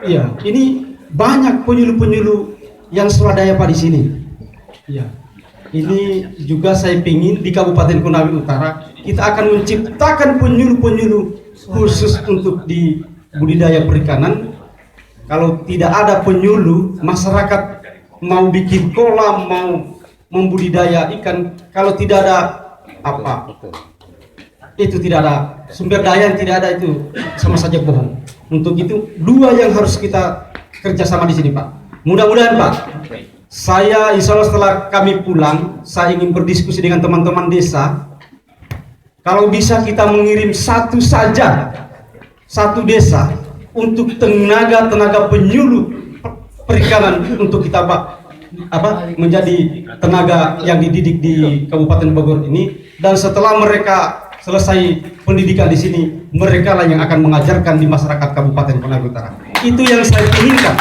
iya, ini banyak penyuluh-penyuluh yang swadaya Pak di sini. Iya. Ini juga saya ingin di Kabupaten Konawe Utara kita akan menciptakan penyuluh-penyuluh khusus untuk di budidaya perikanan. Kalau tidak ada penyuluh, masyarakat mau bikin kolam, mau membudidaya ikan, kalau tidak ada itu tidak ada sumber daya, yang tidak ada itu sama saja bohong. Untuk itu dua yang harus kita kerjasama di sini Pak. Mudah-mudahan Pak, saya insya Allah setelah kami pulang, saya ingin berdiskusi dengan teman-teman desa. Kalau bisa kita mengirim satu desa untuk tenaga penyuluh perikanan untuk kita menjadi tenaga yang dididik di Kabupaten Bogor ini, dan setelah mereka selesai pendidikan di sini, mereka lah yang akan mengajarkan di masyarakat Kabupaten Konawe Utara. Itu yang saya inginkan.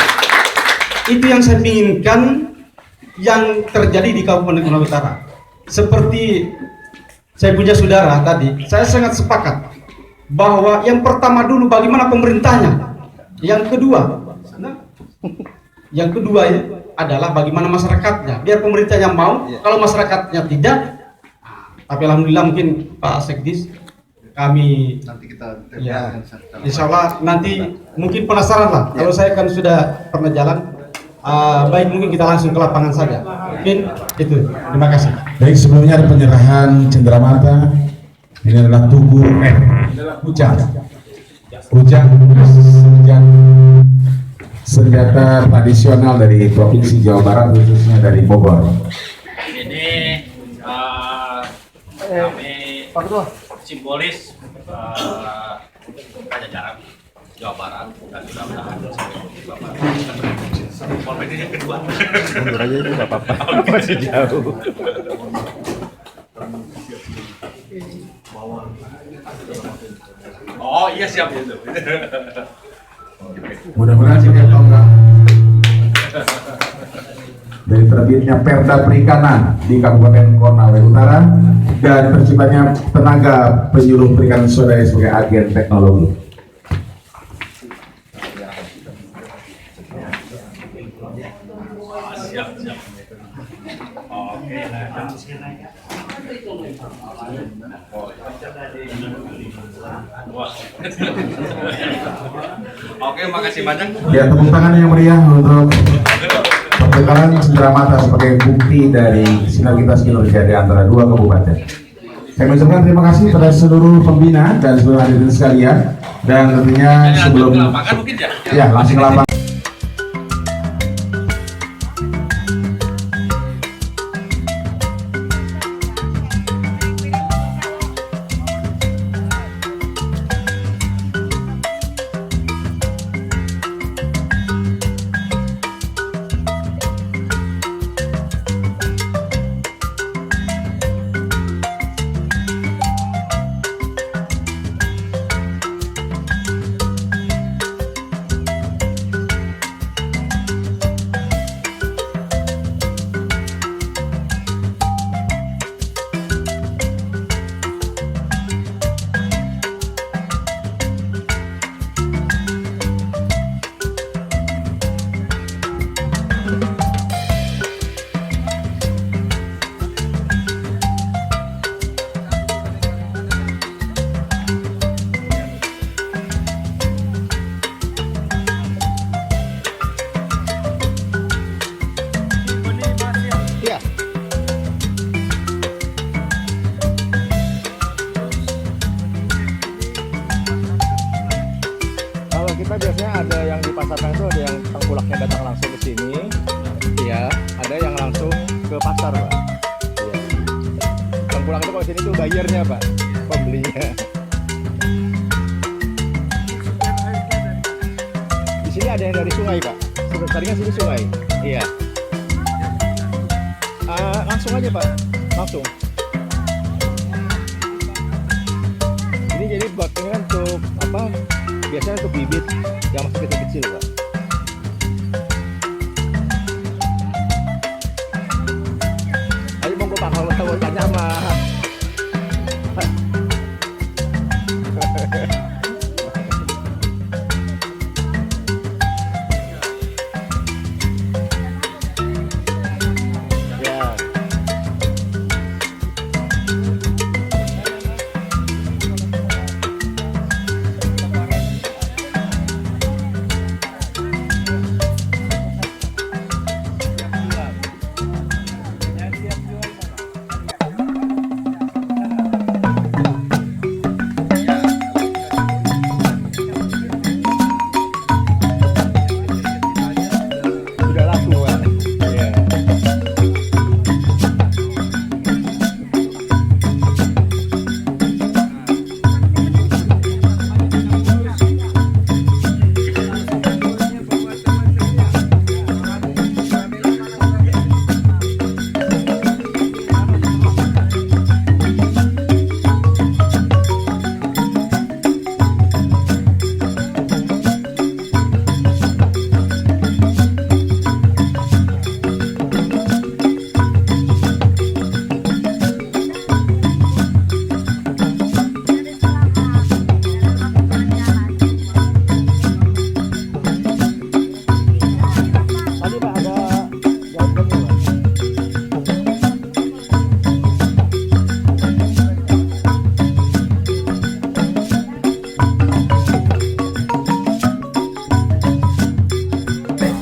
Itu yang saya inginkan yang terjadi di Kabupaten Konawe Utara. Seperti saya punya saudara tadi, saya sangat sepakat bahwa yang pertama dulu bagaimana pemerintahnya, yang kedua ya, adalah bagaimana masyarakatnya. Biar pemerintahnya mau, kalau masyarakatnya tidak. Tapi alhamdulillah mungkin Pak Sekdis, kami Nanti kita ya, insya Allah nanti mungkin penasaran lah. Kalau saya kan sudah pernah jalan. Baik, mungkin kita langsung ke lapangan saja. Mungkin itu. Terima kasih. Baik, sebelumnya ada penyerahan cenderamata. Ini adalah kujang senjata tradisional dari Provinsi Jawa Barat, khususnya dari Bogor. Ini kami simbolis Pajajaran Jawa Barat dan mudah-mudahan Bapak Polped yang kedua. Mundur aja itu nggak apa-apa, masih jauh. Oh iya siap itu. Mudah-mudahan setiap tonggak dari terbitnya Perda Perikanan di Kabupaten Konawe Utara dan terciptanya tenaga penyuluh perikanan swadaya sebagai agen teknologi. Siap. Oke. Oke, makasih banyak. Ya, tepuk tangan yang meriah untuk pertukaran cenderamata sebagai bukti dari sinergitas kinerja di antara dua kabupaten. Saya mengucapkan terima kasih pada seluruh pembina dan seluruh hadirin sekalian, dan tentunya sebelum Lapangan mungkin ya? ya langsung ke lapangan. Kita biasanya ada yang dipasarkan itu, ada yang tengkulaknya datang langsung ke sini, ya, ada yang langsung ke pasar, Pak. Ya. Tengkulak itu kalau sini tuh bayarnya, Pak, pembelinya. Di sini ada yang dari sungai, Pak. Sebenarnya sini sungai, iya. Langsung aja Pak, langsung. Ini jadi buat ini kan untuk apa? Biasanya untuk bibit yang masih kecil-kecil Pak. Ayo monggo Pak, kalau tahu tanya sama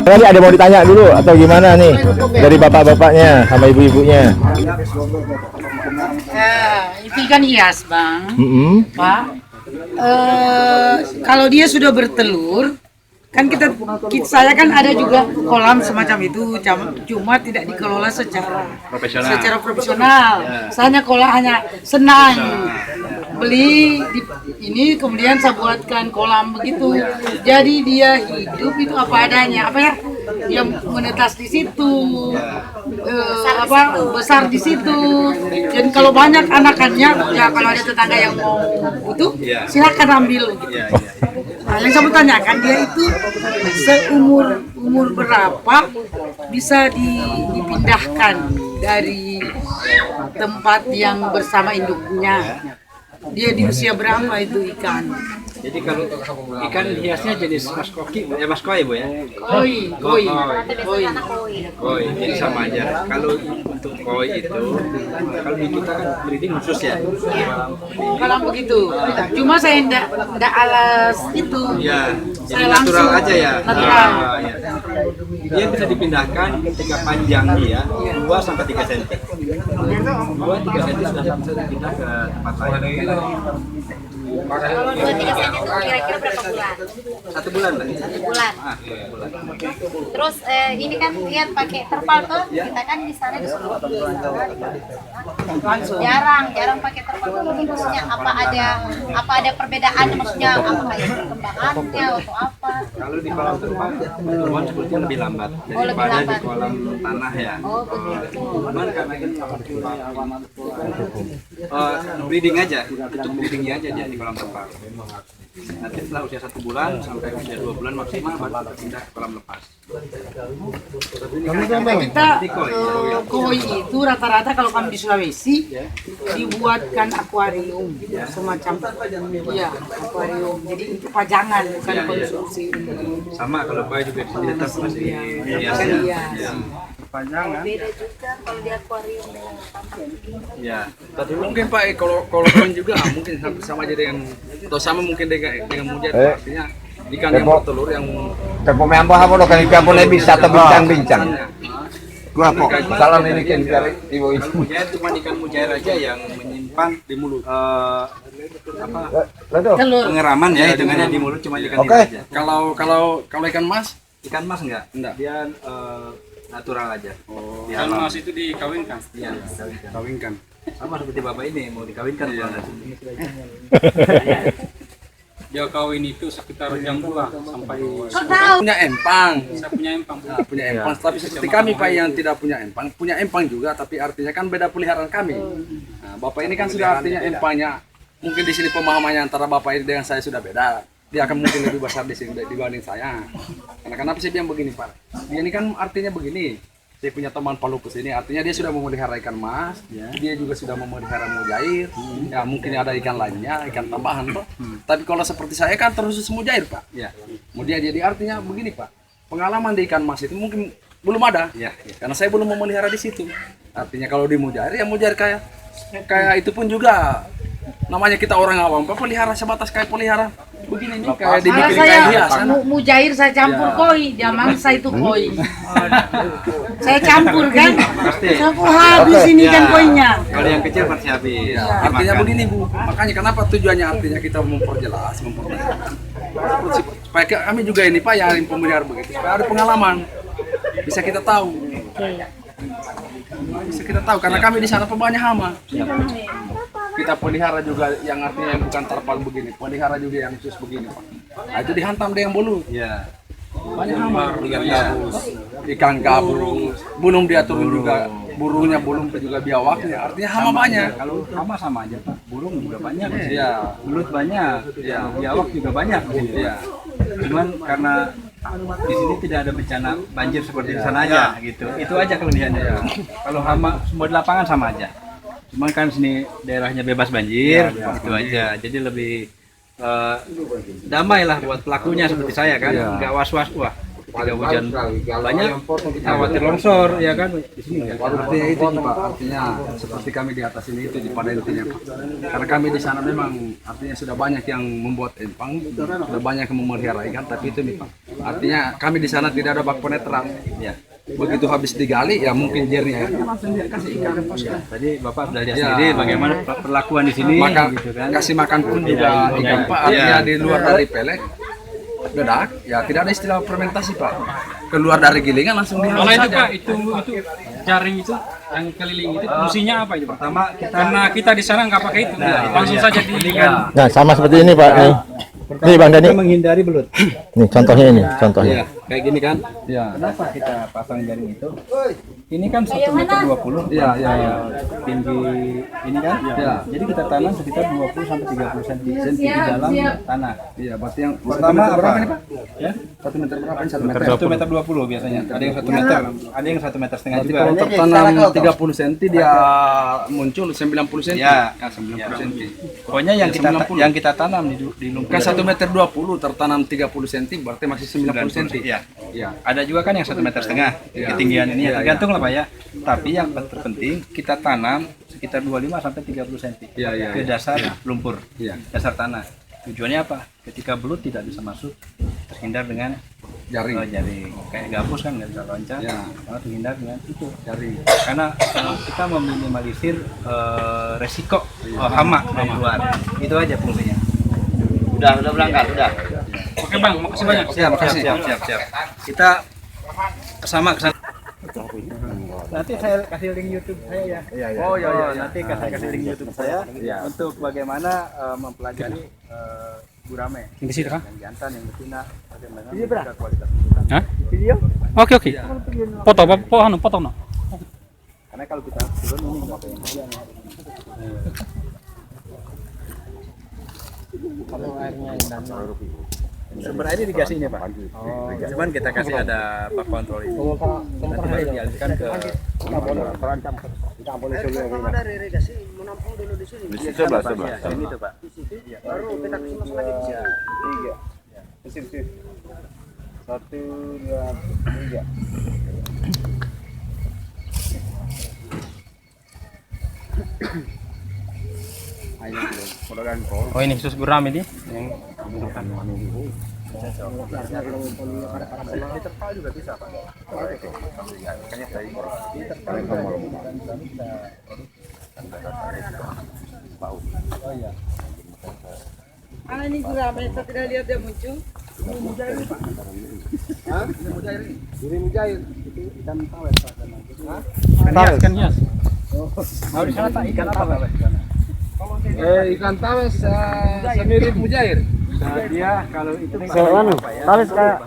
Tadi ada mau ditanya dulu atau gimana nih dari bapak-bapaknya sama ibu-ibunya? Itu ikan hias Bang, Pak. Kalau dia sudah bertelur, kan saya kan ada juga kolam semacam itu, cuma tidak dikelola secara profesional. Saya hanya senang beli ini, kemudian saya buatkan kolam begitu. Jadi dia hidup itu apa adanya, dia menetas di situ, besar di situ. Dan kalau banyak anakannya, ya kalau ada tetangga yang mau butuh, silakan ambil. Nah, yang saya mau tanyakan, dia itu umur berapa bisa dipindahkan dari tempat yang bersama induknya? Dia di usia berapa itu ikan? Jadi kalau ikan hiasnya jenis mas koi bu ya? Koi. Jadi sama aja. Kalau untuk koi itu, kalau di kita kan breeding khusus ya. Kalau begitu, cuma saya enggak alas itu. Ya, Saya jadi natural langsung aja ya. natural. Ya. Dia bisa dipindahkan ketika panjang dia 2 sampai 3 cm. 2-3 cm sudah bisa dipindah ke tempat lain. Kalau 2-3 cm itu kira-kira berapa bulan? 1 bulan lah. 1 bulan. 1 bulan. Terus ini kan lihat pakai terpal tuh, kita kan di sana disuruh jarang pakai terpal tuh. Ini maksudnya apa ada perbedaan, maksudnya apakah itu perkembangannya atau apa? Kalau di kolam terpal pertumbuhan sebetulnya lebih lambat daripada di kolam tanah ya. Oh begitu. Cuman karena kita breeding aja, untuk breedingnya aja dia di kolam terpal. Nanti setelah usia 1 bulan sampai usia 2 bulan maksimal baru pindah ke kolam lepas. Kita koi itu rata-rata kalau kami di Sulawesi dibuatkan akuarium semacam akuarium. Jadi itu pajangan bukan konsumsi. Sama kalau koi juga di tetap masih hias. Beda juga kalau di akuarium dengan tapak begini. Ya, tapi mungkin Pak kalau koi juga mungkin sama aja dengan atau sama mungkin dengan mujair, artinya ikan yang bertelur yang Pemain apa lo kan ikan boleh bisa terbincang-bincang. Gua kok salah ini kan dari ibu itu. Mujair cuma ikan mujair aja yang menyimpan di mulut pengeraman ya, hitungannya di mulut cuma ikan itu aja. Kalau ikan mas enggak, dia natural aja. Ikan mas itu dikawinkan. Iya, dikawinkan. Sama seperti bapak ini mau dikawinkan. Dia kawin itu sekitar jam 2 sampai Punya empang. saya punya empang. Nah, punya empang, tapi seperti kami Pak yang tidak punya empang juga, tapi artinya kan beda peliharaan kami. Nah, Bapak ini kan sudah artinya empangnya, mungkin di sini pemahamannya antara Bapak ini dengan saya sudah beda. Dia akan mungkin lebih besar di sini dibanding saya. Karena kenapa saya bilang begini Pak? Dia ini kan artinya begini. Saya punya teman Palukus ini, artinya dia sudah memelihara ikan mas, dia juga sudah memelihara mujair, ya mungkin ada ikan lainnya, ikan tambahan Pak. Tapi kalau seperti saya kan terus mujair Pak. Ya. Kemudian jadi artinya begini Pak, pengalaman di ikan mas itu mungkin belum ada, karena saya belum memelihara di situ. Artinya kalau di mujair ya mujair kayak itu pun juga namanya kita orang awam Pak, pelihara sebatas kayak pelihara begini nih, kayak dibikin kayak hiasan. Mujair saya campur koi, dia mangsa itu koi. Saya campur kan, campur habis ini kan koinya. Kalau yang kecil pasti habis. Artinya begini Bu, makanya kenapa tujuannya artinya kita memperjelas. Supaya kami juga ini Pak yang pemelihara begitu, supaya ada pengalaman, bisa kita tahu. Bisa kita tahu karena kami di sana banyak hama. Kita pelihara juga yang artinya yang bukan terpal begini, pelihara juga yang khusus begini Pak. Nah, itu dihantam dengan belut. Iya. Banyak hama, ikan gabung, belum dia turun juga burungnya, belum juga biawaknya. Artinya hama banyak. Kalau hama sama aja Pak, burung juga banyak. Iya. Belut banyak, biawak juga banyak. Iya. Cuman karena di sini tidak ada bencana banjir seperti di sana aja gitu. Itu aja kelebihannya. Kalau hama semua di lapangan sama aja. Cuman kan sini daerahnya bebas banjir, itu aja. Jadi lebih damai lah buat pelakunya seperti saya kan, nggak was-was wah ketika hujan banyak khawatir longsor ya kan di sini ya. Artinya itu Pak, artinya seperti kami di atas ini itu pada intinya Pak. Karena kami di sana memang artinya sudah banyak yang membuat empang, sudah banyak yang memelihara ikan, tapi itu nih Pak. Artinya kami di sana tidak ada bak penetral. Ya. Begitu habis digali ya mungkin jernih airnya langsung dia kasih ikan. Tadi Bapak sudah lihat sendiri bagaimana perlakuan di sini gitu kan. Kasih makan pun juga ikan Pak, artinya di luar dari pelek dedak, ya tidak ada istilah fermentasi Pak. Keluar dari gilingan langsung dihalus Kalau itu saja. Pak, itu jaring itu yang keliling itu fungsinya apa itu? Pertama karena kita di sana nggak pakai itu, langsung saja diikan. Nah, sama seperti ini Pak. Nih Bang Dani. Menghindari belut. Nih contohnya ini, contohnya. Kayak gini kan? Ya. Kenapa kita pasang jaring itu? Ini kan 1,20 meter. Iya. Tinggi ini kan? Ya. Jadi kita tanam sekitar 20 sampai 30 cm di dalam tanah. Iya, berarti yang pertama berapa nih Pak? Ya, 1 meter berapa? 1 meter. 1 meter 20 biasanya. Ada yang 1 meter, ada yang 1 meter setengah juga. Kalau tertanam 30 cm dia muncul 90 cm. Ya, 90 cm. Pokoknya yang kita tanam di lumpur. Kan 1 meter 20 tertanam 30 cm berarti masih 90 cm. Iya. Ada juga kan yang 1 meter setengah ketinggian ini ya, tergantung lah Pak ya. Tapi yang terpenting kita tanam sekitar 25 sampai 30 cm ke dasar lumpur, dasar tanah. Tujuannya apa? Ketika belut tidak bisa masuk, terhindar dengan jaring. Kayak gabus kan nggak bisa loncat, terhindar dengan itu jaring. Karena kita meminimalisir resiko hama dari luar. Itu aja fungsinya. Udah berangkat, udah. Oke Bang, makasih banyak. Siap. Kita kesana. Nanti saya kasih link YouTube saya ya. Nanti saya kasih link YouTube saya untuk bagaimana mempelajari gurame. Di sini kan? Yang jantan, yang betina, bagaimana kualitas ikan. Video? Oke. Foto no. Karena kalau kita turun ini nggak apa yang kalau airnya sumber airnya digasih ini Pak. Cuman kita kasih ada pak kontrol itu. Nanti baru dialihkan ke terancam. Kita boleh dari irigasi menampung dulu di sini. Di sebelah. Ini tuh Pak. Baru kita masuk lagi di sini. 3. 1, 2, 3. Oh ini khusus gurame ini yang terpal juga bisa Pak. Ini gurame, saya tidak lihat dia muncul. Mujair itu ikan tawes Ikan hias. Mau di sana Pak ikan apa Pak? Ikan tawes mirip mujair. Dia kalau itu Tawes kayak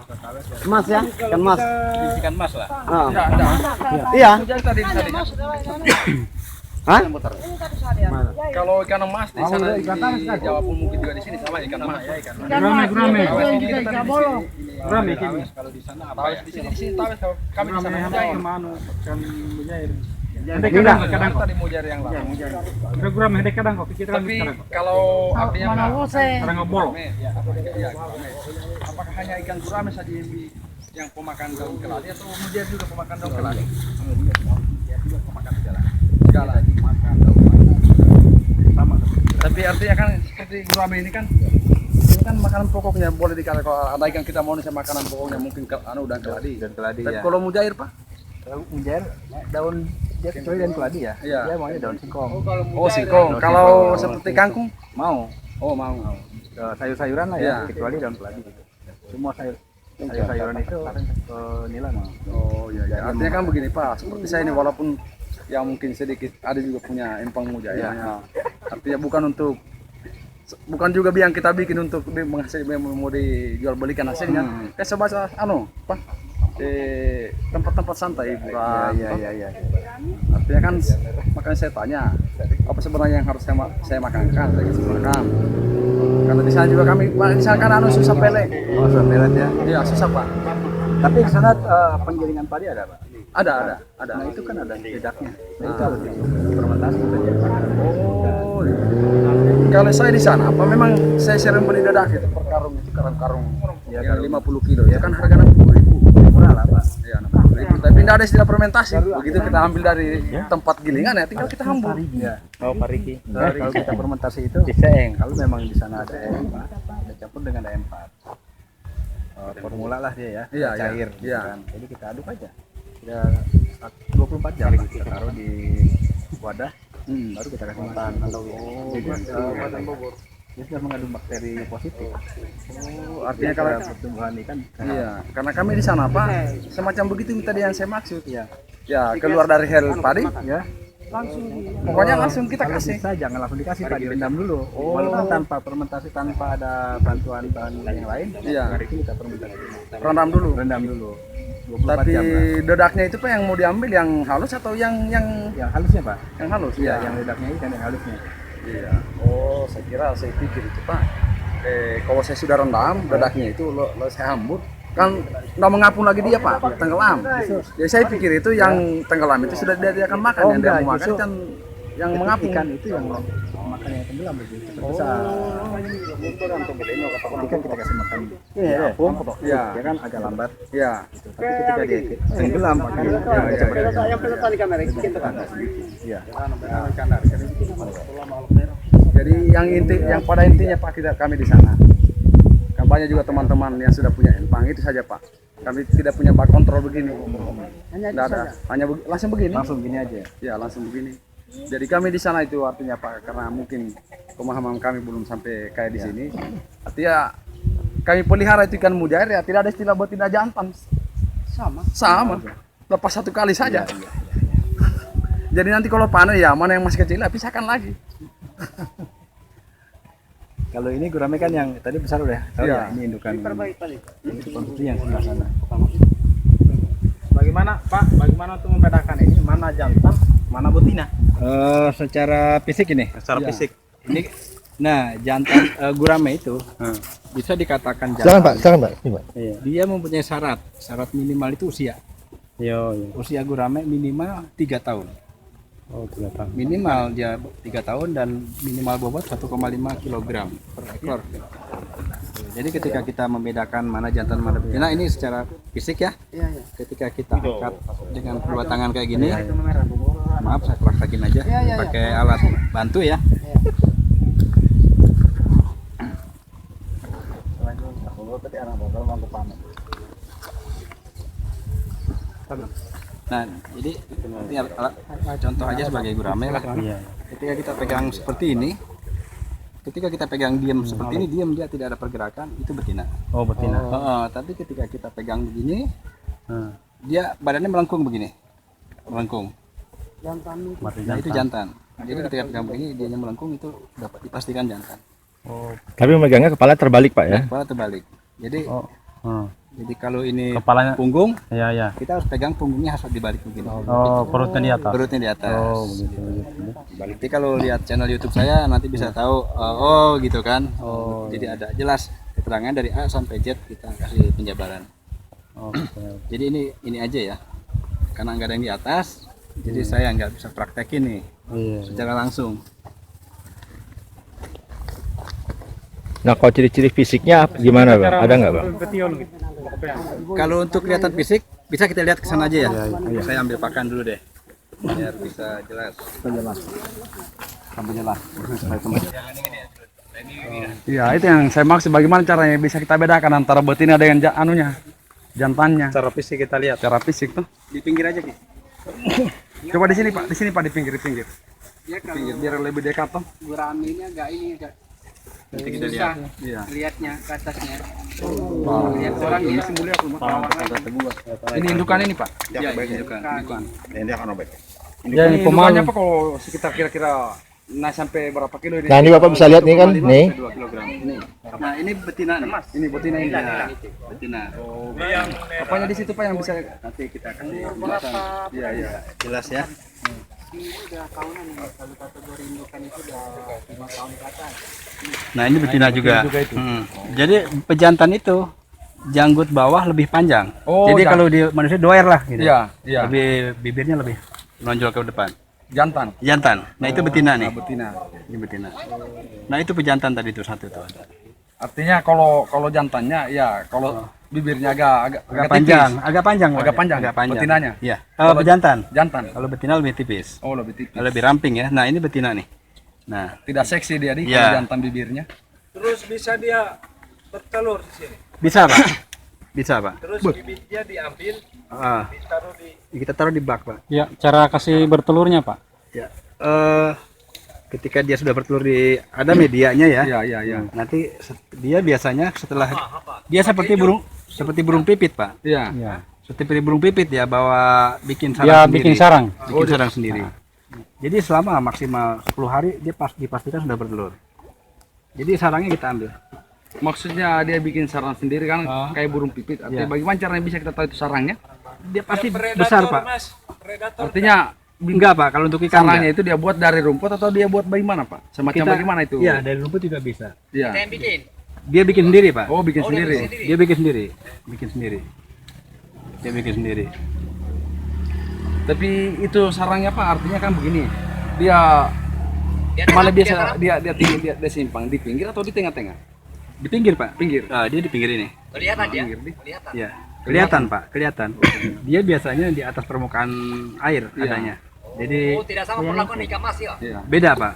emas ya, ikan mas. ikan mas lah. Ah. Iya. Iya. Tadi. Hah? Kalau ikan emas di sana di Jawa pun mungkin juga di sini sama ikan emas. Gurame. Gurame kalau di sana apa? Di sini tawes kalau kami di sana mujair. Kadang tadi mujair yang lama. Tapi kalau artinya apakah hanya ikan gurame saja yang pemakan daun keladi atau mujair juga pemakan daun keladi? Juga pemakan segala makan daun sama. Tapi artinya kan seperti gurame ini kan makanan pokoknya boleh dikatakan kalau ada ikan kita mau nih makanan pokoknya mungkin dan keladi. Tapi ya. kalau mujair Pak? Kalau mujair daun dia kecuali dan keladi ya. Iya. Dia maunya daun singkong. Oh singkong. Kalau seperti kangkung Mau. oh mau. Sayur-sayuran lah ya, Iya. kecuali daun keladi gitu. Semua sayur-sayuran itu nila mau. Oh iya. Artinya kan begini Pak, seperti saya ini walaupun yang mungkin sedikit ada juga punya empang mujair. Iya. Artinya bukan juga yang kita bikin untuk mau dijual belikan hasilnya. Sebatas Pak tempat-tempat santai bukan. Iya. Artinya kan makanya saya tanya apa sebenarnya yang harus saya makankan, saya kasih makan. Karena di sana juga kami di sana kan susah pelet. Oh, pelet ya. Iya susah Pak. Tapi di sana penggilingan padi ada, Pak? Ada. Nah, itu kan ada bedaknya. Nah, itu Ah. harus fermentasi saja. Oh. Kalau saya di sana apa memang saya sering beli dadak itu per karung itu karung Ya, yang karung. 50 kilo ya kan harga 60.000. Murah lah, Pak. Iya 60.000. Tapi tidak ada istilah fermentasi. Begitu kita ambil dari tempat gilingan ya tinggal kita hambur. Ya. Oh, pariki. Kalau kita fermentasi itu kalau memang di sana ada Pak, kita campur dengan AM4. Formula lah dia ya, Iya, cair. iya. Gitu kan. Jadi kita aduk aja. Ya 24 jam kita taruh di wadah, baru kita kasih makan. Dia sudah mengandung bakteri positif. Oh, artinya kalau pertumbuhan ikan. iya, karena kami di sana Pak semacam begitu tadi yang saya maksud. Iya. Ya, keluar dari hel padi Ya. pokoknya langsung kita Kalau kasih. bisa jangan langsung dikasih Pak, direndam dulu. Walaupun tanpa fermentasi, tanpa ada bantuan bahan yang lain, Iya. itu kita fermentasi. Rendam dulu. Rendam dulu. 24 Tapi jam lah. dedaknya itu Pak yang mau diambil yang halus atau yang Yang halusnya Pak. yang halus? Iya, yang ledaknya ikan yang halusnya. Iya. Oh, saya pikir itu Pak. Kalau saya sudah rendam dedaknya itu lo saya hambur kan nggak mengapung lagi dia Pak, tenggelam. Ya saya pikir itu yang tenggelam itu sudah dia akan makan, yang dia mau makan kan yang mengapung. Ikan itu yang makan yang tenggelam begitu. Besar. Ikan kita kasih makan. Iya. Iya. Dia kan agak lambat. Iya. Gitu. Tapi ketika dia tenggelam makan Yang pelan di kamera itu Iya. Jadi yang pada intinya Pak kami di sana. Kan banyak juga teman-teman yang sudah punya empang itu saja Pak. Kami tidak punya bak kontrol begini. Tidak ada. Hanya langsung begini. Langsung gini aja. Ya langsung begini. Jadi kami di sana itu artinya Pak karena mungkin pemahaman kami belum sampai kayak di sini. Artinya kami pelihara itu ikan mujair ya tidak ada istilah betina jantan. Sama. Lepas satu kali saja. Jadi nanti kalau panen ya mana yang masih kecil ya pisahkan lagi. Kalau ini gurame kan yang tadi besar udah. Tahu Iya. ya, ini indukan. Ini konsumsi yang sebelah sana. Bagaimana Pak? Bagaimana untuk membedakan ini mana jantan, mana betina? Secara fisik ini. Secara Iya. fisik. Ini, nah jantan gurame itu bisa dikatakan jantan. Silakan Pak. Ini, Pak. Iya. Dia mempunyai syarat minimal itu usia. Usia gurame minimal 3 tahun. Oh, 3 tahun. Minimal dia 3 tahun dan minimal bobot 1,5 kg per ekor. Jadi ketika kita membedakan mana jantan mana betina ini secara fisik ya. Ketika kita angkat dengan kedua tangan kayak gini. Maaf saya praktekin aja pakai alat bantu ya. Nah, jadi ini alat contoh aja sebagai gurame lah. Ketika kita pegang seperti ini, ketika kita pegang diam seperti ini, diam dia tidak ada pergerakan, itu betina. Oh, betina. Tapi ketika kita pegang begini, dia badannya melengkung begini, melengkung. Nah, itu jantan. Jadi ketika pegang begini, dia melengkung itu dapat dipastikan jantan. Tapi megangnya kepala terbalik Pak ya? Kepala terbalik. Jadi Oh. jadi kalau ini Kepalanya punggung, ya ya. kita harus pegang punggungnya harus dibalik begini. Oh, perutnya di atas. Perutnya di atas. Oh, begitu. Nanti kalau lihat channel YouTube saya nanti bisa tahu oh gitu kan. Oh. Jadi ada jelas keterangan dari A sampai Z kita kasih penjabaran. Oh, jadi ini aja ya. Karena nggak ada yang di atas, jadi saya nggak bisa praktekin nih secara langsung. Nah, kalau ciri-ciri fisiknya gimana Bang? Ada nggak Bang? Kalau untuk kelihatan fisik bisa kita lihat ke sana aja ya. Saya ambil pakan dulu deh biar bisa jelas. Sampai jelas. Iya, itu yang saya maksud, bagaimana caranya bisa kita bedakan antara betina dengan jantannya. Cara fisik kita lihat. Cara fisik tuh. Di pinggir aja Ki. Coba di sini Pak, di pinggir. Ya, kalau Pinggir biar lebih dekat tuh. gurame ini agak nanti kita lihat. Iya. Lihatnya ke atasnya. Lihat orang ini mulia Ini indukan ini Pak. Ya, indukan. Ini akan robek. Ya, ini pemalunya Pak kalau sekitar kira-kira sampai berapa kilo ini? Nah, ini Bapak bisa lihat nih kan, nih. 2 kilogram. Nah, ini betina nih. Ini betina ini. Ya, betina. Oh, apanya di situ Pak yang bisa Nanti kita kasih penjelasan. Iya, jelas ya. Ini udah tahunan nih, kalau kategori indukan itu udah 5 tahun ke atas. Nah, ini betina juga. Jadi pejantan itu janggut bawah lebih panjang. Oh, jadi kalau di manusia doer lah gitu. Iya, iya. Lebih bibirnya lebih menonjol ke depan. Jantan. Nah, itu betina nih. Betina. Ini betina. Nah, itu pejantan tadi tuh satu tuh. Artinya kalau jantannya ya kalau bibirnya agak panjang, tipis. agak panjang. Betinanya. Iya. Kalau jantan. Jantan. Kalau betina lebih tipis. Oh, lebih tipis. Lebih ramping ya. Nah, ini betina nih. Nah, Tidak seksi dia di Iya. kalau jantan bibirnya. Terus bisa dia bertelur di sini. bisa, Pak. Bisa, Pak. Terus bibitnya diambil, ditaruh di. Kita taruh di bak, Pak. Ya, cara kasih bertelurnya, Pak. Ya. Ketika dia sudah bertelur ada medianya ya. Iya. Nanti dia biasanya setelah dia seperti burung pipit, Pak. Iya. Ya. Seperti burung pipit ya, bikin sarang Dia sendiri. bikin sarang. Bikin sarang sendiri. Jadi selama maksimal 10 hari dia dipastikan sudah bertelur. Jadi sarangnya kita ambil. Maksudnya dia bikin sarang sendiri kan kayak burung pipit. Artinya bagaimana caranya bisa kita tahu itu sarangnya? Dia pasti besar, Pak. Mas, predator. Artinya Enggak, Pak. Kalau untuk ikan sarangnya itu dia buat dari rumput atau dia buat bagaimana, Pak? Semacam bagaimana itu? Iya, dari rumput juga bisa. Iya. Yang bikin. Dia bikin sendiri, Pak. Oh, bikin sendiri. Dia bikin sendiri. Dia bikin sendiri. Tapi itu sarangnya Pak, artinya kan begini. Dia mana biasa dia simpang di pinggir atau di tengah-tengah? Di pinggir, Pak. Pinggir. Dia di pinggir ini. Kelihatan dia. Kelihatan. Iya. Kelihatan, Pak. Kelihatan. Dia biasanya di atas permukaan air adanya. Jadi tidak sama perlakuan ikan mas ya. Iya. beda, Pak.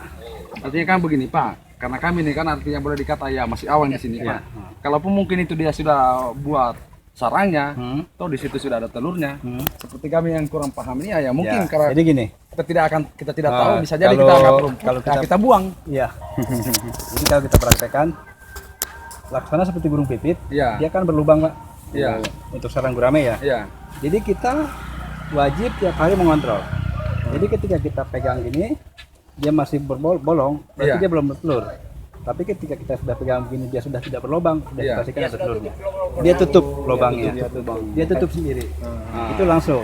Artinya kan begini Pak, karena kami ini kan artinya boleh dikata ya masih awal di sini Pak. Kalaupun mungkin itu dia sudah buat sarangnya, atau di situ sudah ada telurnya, seperti kami yang kurang paham ini ya mungkin karena Jadi gini. kita tidak tahu bisa jadi kalau- kita angkat rumput, kalau kita buang. Iya. Jadi kalau kita praktekkan laksana seperti burung pipit, Iya. dia kan berlubang, Pak. Iya. Untuk sarang gurame ya. Iya. Jadi kita wajib tiap hari mengontrol. Jadi ketika kita pegang gini, dia masih bolong, berarti Iya. dia belum bertelur. Tapi ketika kita sudah pegang begini, dia sudah tidak berlubang, sudah Iya. dipastikan ada telurnya. Dia tutup lubangnya, dia tutup sendiri. Itu langsung.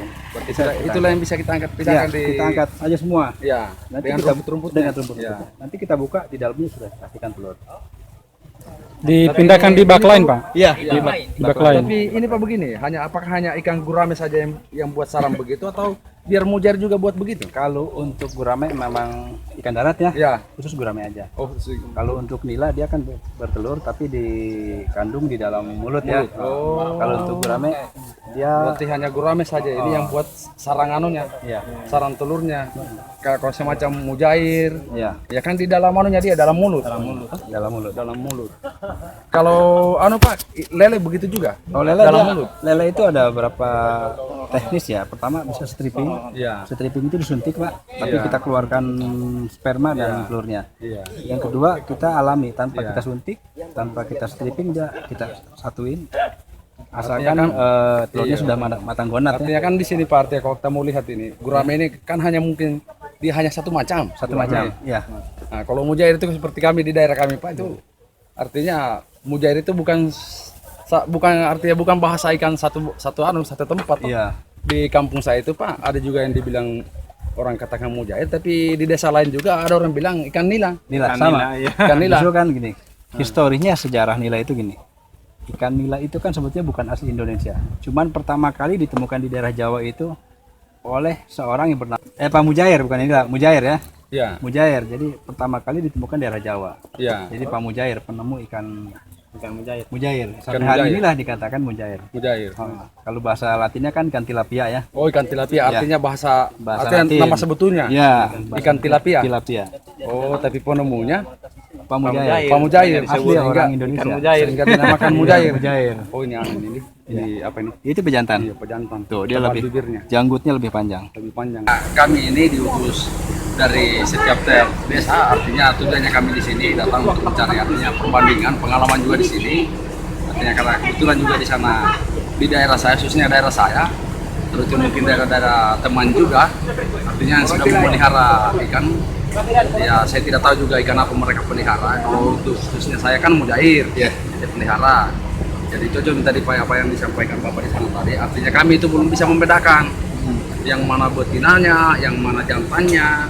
Itulah yang bisa kita angkat Ya, pindahkan di. kita angkat aja semua. Iya. Nanti Dengan kita rumput-rumputnya. dengan rumput. Iya. Nanti kita buka di dalamnya sudah pastikan telur. Dipindahkan di bak lain, Pak. Iya. Di bak lain. Tapi ini Pak begini, apakah hanya ikan gurame saja yang buat sarang begitu atau biar mujair juga buat begitu? Kalau untuk gurame memang ikan darat ya, Ya. khusus gurame aja. Oh, Kalau untuk nila dia kan bertelur tapi dikandung di dalam mulut ya. Oh. Kalau untuk gurame dia berarti hanya gurame saja ini yang buat sarang anunya, ya, sarang telurnya. Kalau semacam mujair, ya, ya kan di dalam anunya dia dalam mulut. dalam mulut. Kalau anu Pak, lele begitu juga. Oh, lele dalam dia- mulut. Lele itu ada beberapa teknis ya. Pertama bisa stripping. Iya. Stripping itu disuntik, Pak. Tapi Iya. kita keluarkan sperma dan telurnya. Iya. Yang kedua kita alami tanpa kita suntik, tanpa kita stripping, kita satuin. Asalkan telurnya iya. sudah matang gonat ya. Artinya kan di sini Pak, artinya kalau kita mau lihat ini, gurame ini kan hanya mungkin dia hanya satu macam. Satu macam. Ya. Nah, kalau mujair itu seperti kami di daerah kami Pak itu Artinya mujair itu bukan artinya bukan bahasa ikan satu tempat. Iya. Di kampung saya itu Pak, ada juga yang dibilang orang katakan mujair, tapi di desa lain juga ada orang bilang ikan nila. Nila Ikan sama. nila, iya. Ikan nila. Justru kan gini. Historinya sejarah nila itu gini. Ikan nila itu kan sebetulnya bukan asli Indonesia. Cuman pertama kali ditemukan di daerah Jawa itu oleh seorang yang bernama Pak Mujair, bukan nila, Mujair ya. Iya. Mujair. Jadi pertama kali ditemukan di daerah Jawa. Iya. Jadi Pak Mujair penemu ikan mujair. Mujair. Sampai Ikan hari mujair. inilah dikatakan mujair. Mujair. Kalau bahasa Latinnya kan ikan tilapia ya. Oh, ikan tilapia artinya Bahasa artinya Latin. nama sebetulnya. Ya, Ikan tilapia. Tilapia. Oh, tapi penemunya Pak Mujair. Pak Mujair. Asli orang Indonesia. Ikan mujair. Sehingga dinamakan mujair. Mujair. Oh, ini ini apa ini? Itu pejantan. Iya, pejantan. Tuh, dia Tempat lebih bibirnya. janggutnya lebih panjang. Lebih panjang. Kami ini diutus dari setiap desa, artinya tujuannya kami di sini datang untuk mencari artinya perbandingan, pengalaman juga di sini. Artinya karena kebetulan juga di sana di daerah saya, khususnya daerah saya, terus mungkin daerah-daerah teman juga, artinya yang sudah memelihara ikan. Ya saya tidak tahu juga ikan apa mereka pelihara. Kalau untuk khususnya saya kan mujair, dia pelihara. Jadi cocok tadi apa yang disampaikan Bapak di sana tadi, artinya kami itu belum bisa membedakan yang mana betinanya, yang mana jantannya.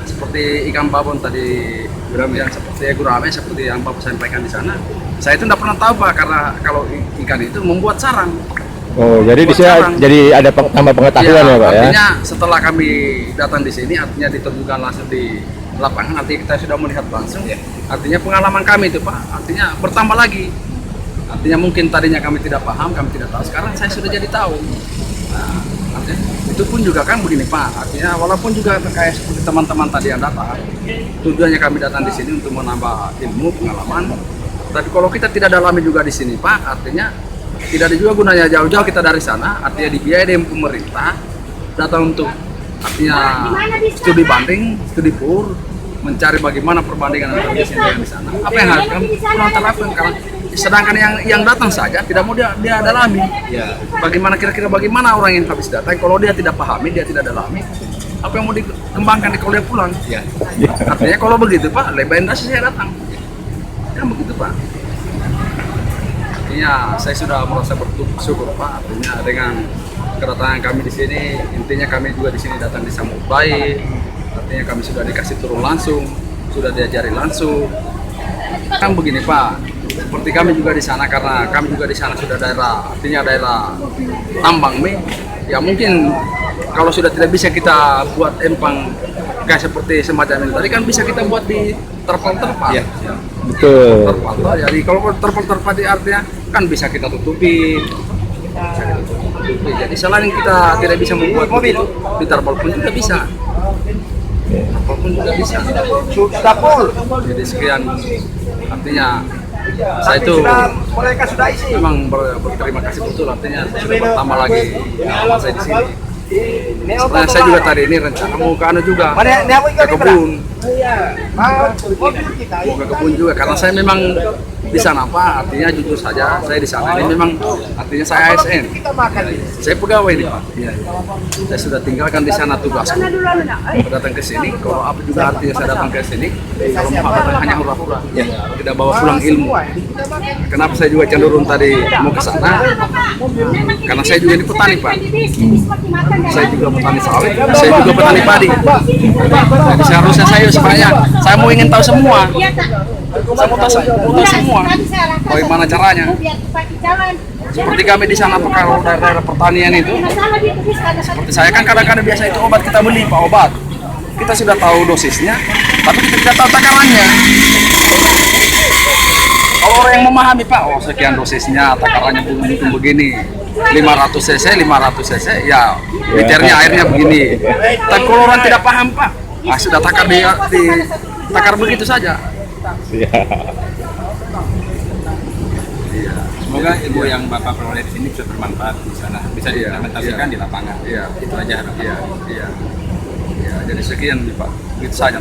Seperti ikan babon tadi, yang seperti gurame, seperti yang Bapak sampaikan di sana. Saya itu tidak pernah tahu Pak, karena kalau ikan itu membuat sarang. Oh, jadi di sini jadi ada tambah pengetahuan ya, Pak ya. Artinya setelah kami datang di sini, artinya diterjunkan langsung di lapangan, artinya kita sudah melihat langsung. Artinya pengalaman kami itu Pak, artinya bertambah lagi. Artinya mungkin tadinya kami tidak paham, kami tidak tahu. Sekarang saya sudah jadi tahu. Nah, artinya, itu pun juga kan begini Pak. Artinya walaupun juga kayak seperti teman-teman tadi yang datang, tujuannya kami datang di sini untuk menambah ilmu, pengalaman. Tapi kalau kita tidak dalami juga di sini Pak, artinya tidak ada juga gunanya jauh-jauh kita dari sana. Artinya dibiayai dengan pemerintah, datang untuk artinya studi banding, studi pur, mencari bagaimana perbandingan antara di sini dan di sana. Apa yang harus kami kurang terlakukan karena sedangkan yang datang saja tidak mau dia dalami. Ya. Bagaimana kira-kira bagaimana orang yang habis datang kalau dia tidak pahami, dia tidak dalami, apa yang mau dikembangkan kalau dia pulang? Ya. Artinya kalau begitu Pak, lebain dasi saya datang. Ya begitu Pak. Artinya saya sudah merasa bersyukur Pak. Artinya dengan kedatangan kami di sini, intinya kami juga di sini datang disambut baik. Artinya kami sudah dikasih turun langsung, sudah diajari langsung. Kan begini Pak, seperti kami juga di sana karena kami juga di sana sudah daerah, artinya daerah tambang mie. Ya mungkin kalau sudah tidak bisa kita buat empang kayak seperti semacam ini tadi kan bisa kita buat di terpal-terpal. Ya. Betul. Terpal. Jadi kalau terpal-terpal artinya kan bisa kita tutupi. Jadi selain kita tidak bisa membuat mobil di terpal pun juga bisa. Apapun juga bisa. Jadi sekian artinya saya itu memang berterima kasih betul artinya sudah bertambah lagi pengalaman saya di sini. Setelah saya juga tadi ini rencana mau ke anu juga ke kebun. Mau ke kebun juga karena saya memang di sana Pak, artinya jujur saja saya di sana ini memang artinya saya ASN. Saya pegawai nih Pak. Ya. Saya sudah tinggalkan di sana tugasku. Datang ke sini, kalau apa juga artinya saya datang ke sini, kalau mau datang hanya hura-hura, ya, tidak bawa pulang ilmu. Kenapa saya juga cenderung tadi mau ke sana? Karena saya juga ini petani Pak. Saya juga petani sawit, saya juga petani padi. Jadi seharusnya saya mau ingin tahu semua. Saya mau tahu semua. Bagaimana caranya? Seperti kami di sana kalau daerah pertanian itu, seperti saya kan kadang-kadang biasa itu obat kita beli Pak obat. Kita sudah tahu dosisnya, tapi kita tidak tahu takarannya. Kalau orang yang memahami Pak, oh sekian dosisnya, takarannya begini, 500 cc, 500 cc, ya liternya airnya begini. Tapi kalau orang tidak paham Pak, sudah takar takar begitu saja. Iya. Semoga ilmu yang Bapak peroleh di sini bisa bermanfaat di sana, bisa diimplementasikan di lapangan. Iya. Itu aja harapan. Iya. Jadi sekian Pak, begitu saja.